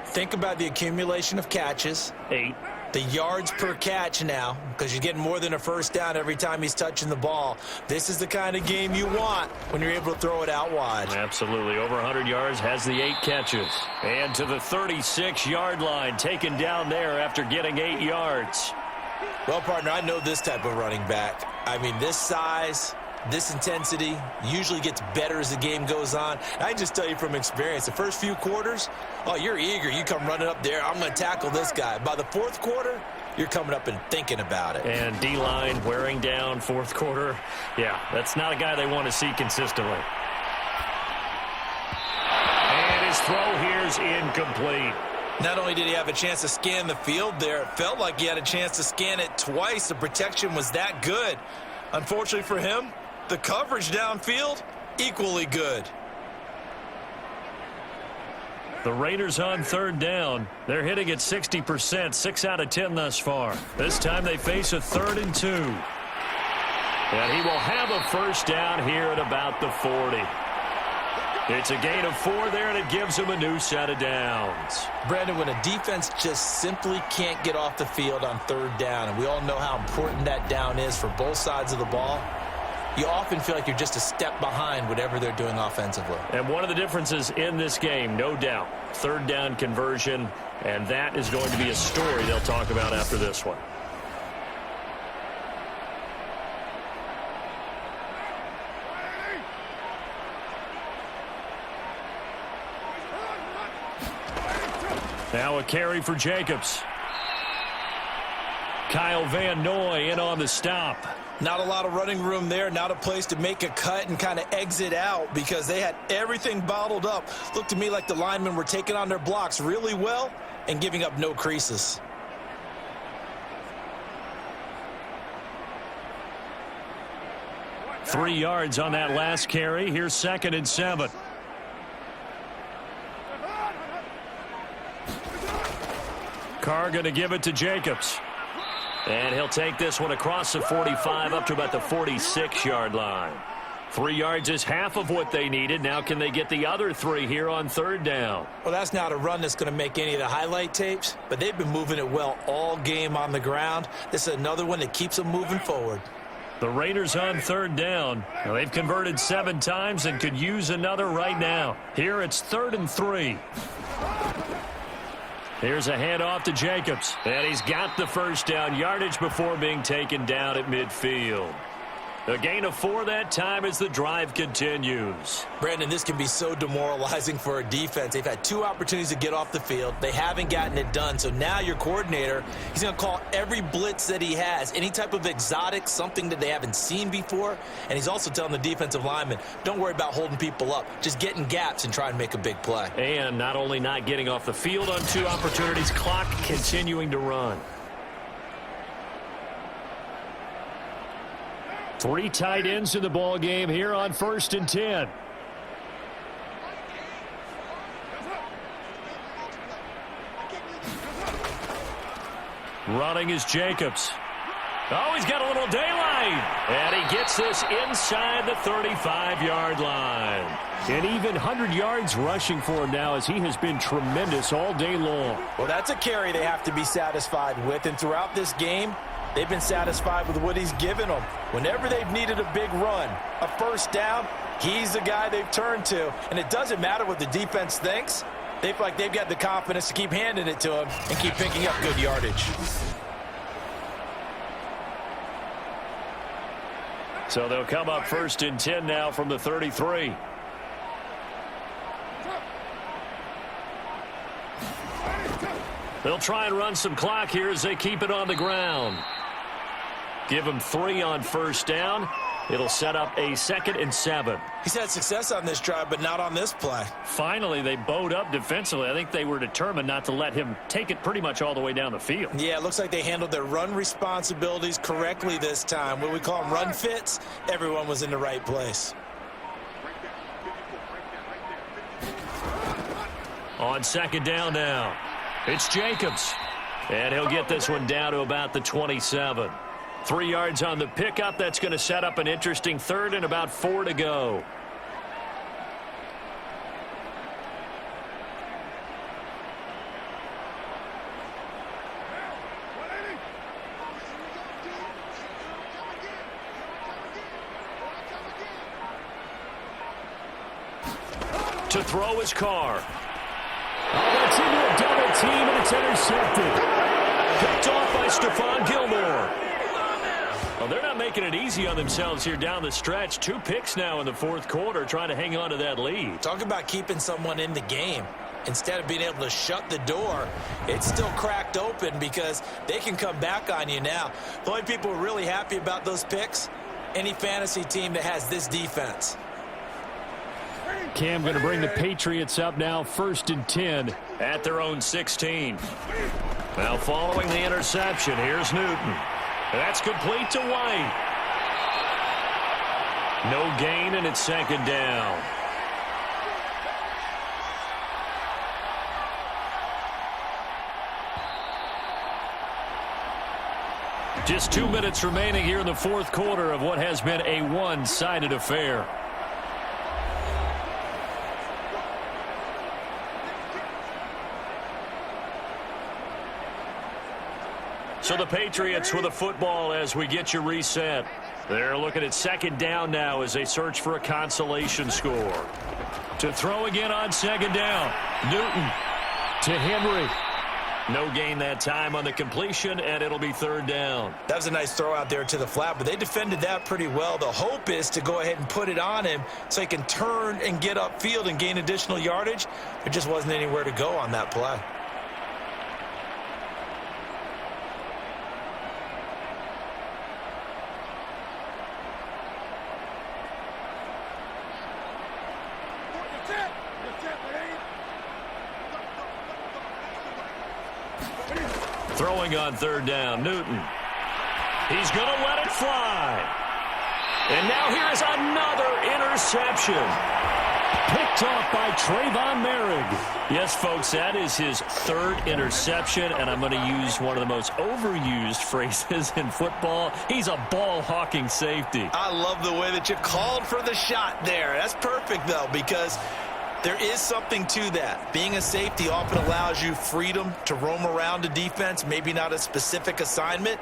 Think about the accumulation of catches.
8.
The yards per catch now, because you're getting more than a first down every time he's touching the ball. This is the kind of game you want when you're able to throw it out wide.
Absolutely. Over 100 yards, has the 8 catches. And to the 36-yard line, taken down there after getting 8 yards.
Well, partner, I know this type of running back. I mean, this size, this intensity usually gets better as the game goes on. And I just tell you from experience, the first few quarters, oh, you're eager. You come running up there, I'm going to tackle this guy. By the fourth quarter, you're coming up and thinking about it.
And D-line wearing down fourth quarter. Yeah, that's not a guy they want to see consistently. And his throw here is incomplete.
Not only did he have a chance to scan the field there, it felt like he had a chance to scan it twice. The protection was that good. Unfortunately for him, the coverage downfield, equally good.
The Raiders on third down. They're hitting at 60%, 6 out of 10 thus far. This time they face a 3rd and 2. And he will have a first down here at about the 40. It's a gain of 4 there, and it gives him a new set of downs.
Brandon, when a defense just simply can't get off the field on third down, and we all know how important that down is for both sides of the ball, you often feel like you're just a step behind whatever they're doing offensively.
And one of the differences in this game, no doubt, third down conversion, and that is going to be a story they'll talk about after this one. Now a carry for Jacobs. Kyle Van Noy in on the stop.
Not a lot of running room there, not a place to make a cut and kind of exit out because they had everything bottled up. Looked to me like the linemen were taking on their blocks really well and giving up no creases.
Three yards on that last carry. Here's 2nd and 7. Carr going to give it to Jacobs. And he'll take this one across the 45 up to about the 46-yard line. 3 yards is half of what they needed. Now can they get the other 3 here on third down?
Well, that's not a run that's going to make any of the highlight tapes, but they've been moving it well all game on the ground. This is another one that keeps them moving forward.
The Raiders on third down. Now, they've converted 7 times and could use another right now. Here it's 3rd and 3. Here's a handoff to Jacobs. And he's got the first down yardage before being taken down at midfield. A gain of 4 that time as the drive continues.
Brandon, this can be so demoralizing for a defense. They've had 2 opportunities to get off the field. They haven't gotten it done. So now your coordinator, he's going to call every blitz that he has, any type of exotic, something that they haven't seen before. And he's also telling the defensive lineman, don't worry about holding people up. Just get in gaps and try and make a big play.
And not only not getting off the field on 2 opportunities, clock continuing to run. 3 tight ends in the ball game here on 1st and 10. Running is Jacobs. Oh, he's got a little daylight. And he gets this inside the 35-yard line. And even 100 yards rushing for him now as he has been tremendous all day long.
Well, that's a carry they have to be satisfied with. And throughout this game, they've been satisfied with what he's given them. Whenever they've needed a big run, a first down, he's the guy they've turned to. And it doesn't matter what the defense thinks. They feel like they've got the confidence to keep handing it to him and keep picking up good yardage.
So they'll come up 1st and 10 now from the 33. They'll try and run some clock here as they keep it on the ground. Give them 3 on 1st down. It'll set up a 2nd and 7.
He's had success on this drive, but not on this play.
Finally, they bowed up defensively. I think they were determined not to let him take it pretty much all the way down the field.
Yeah, it looks like they handled their run responsibilities correctly this time. What we call them run fits, everyone was in the right place.
On 2nd down now, it's Jacobs. And he'll get this one down to about the 27. 3 yards on the pickup. That's going to set up an interesting 3rd and about 4 to go. To throw his car.
Oh, that's into a double team, and it's intercepted.
Picked off by Stephon Gilmore. Well, they're not making it easy on themselves here down the stretch. 2 picks now in the 4th quarter, trying to hang on to that lead.
Talk about keeping someone in the game. Instead of being able to shut the door, it's still cracked open because they can come back on you now. The only people who are really happy about those picks, any fantasy team that has this defense.
Cam going to bring the Patriots up now, 1st and 10.
At their own 16. Now following the interception, here's Newton. That's complete to White. No gain, and it's 2nd down. Just 2 minutes remaining here in the 4th quarter of what has been a one-sided affair. So the Patriots with a football as we get you reset. They're looking at 2nd down now as they search for a consolation score. To throw again on 2nd down. Newton to Henry. No gain that time on the completion, and it'll be 3rd down.
That was a nice throw out there to the flat, but they defended that pretty well. The hope is to go ahead and put it on him so he can turn and get upfield and gain additional yardage. There just wasn't anywhere to go on that play.
Throwing on 3rd down, Newton. He's going to let it fly. And now here is another interception.
Picked off by Trayvon Merrick.
Yes, folks, that is his 3rd interception, and I'm going to use one of the most overused phrases in football. He's a ball-hawking safety.
I love the way that you called for the shot there. That's perfect, though, because there is something to that. Being a safety often allows you freedom to roam around a defense, maybe not a specific assignment.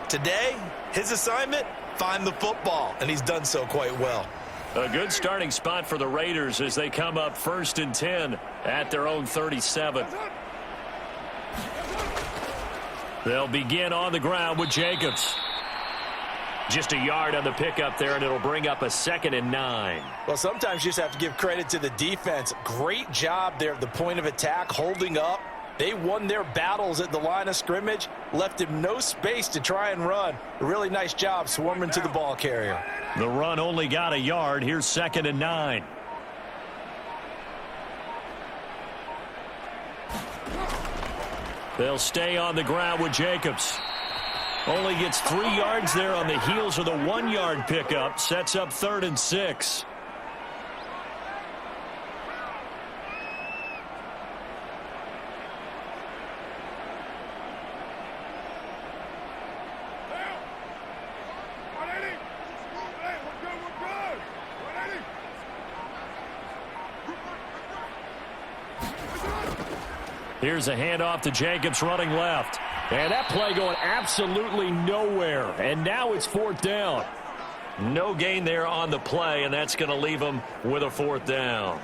Today, his assignment, find the football, and he's done so quite well.
A good starting spot for the Raiders as they come up 1st and 10 at their own 37. They'll begin on the ground with Jacobs. Just a yard on the pickup there, and it'll bring up a 2nd and 9.
Well, sometimes you just have to give credit to the defense. Great job there at the point of attack, holding up. They won their battles at the line of scrimmage, left him no space to try and run. A really nice job swarming to the ball carrier.
The run only got a yard. Here's 2nd and 9. They'll stay on the ground with Jacobs. Only gets 3 yards there on the heels of the 1-yard pickup. Sets up 3rd and 6. Here's a handoff to Jacobs running left. And that play going absolutely nowhere. And now it's 4th down. No gain there on the play, and that's going to leave them with a 4th down.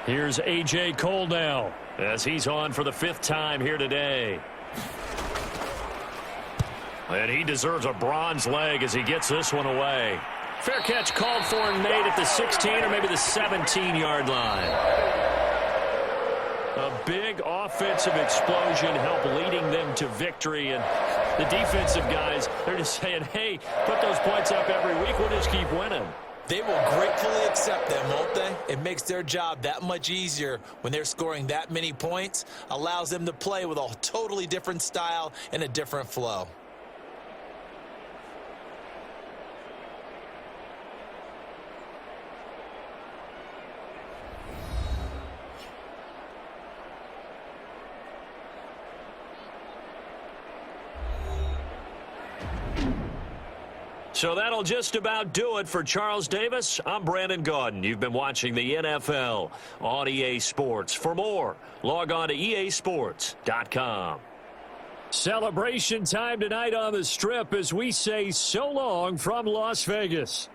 Here's A.J. Cole now as he's on for the 5th time here today. And he deserves a bronze leg as he gets this one away. Fair catch called for and made at the 16 or maybe the 17-yard line. A big offensive explosion helped leading them to victory. And the defensive guys, they're just saying, hey, put those points up every week. We'll just keep winning.
They will gratefully accept them, won't they? It makes their job that much easier when they're scoring that many points. Allows them to play with a totally different style and a different flow.
So that'll just about do it for Charles Davis. I'm Brandon Gaudin. You've been watching the NFL on EA Sports. For more, log on to easports.com. Celebration time tonight on the Strip as we say so long from Las Vegas.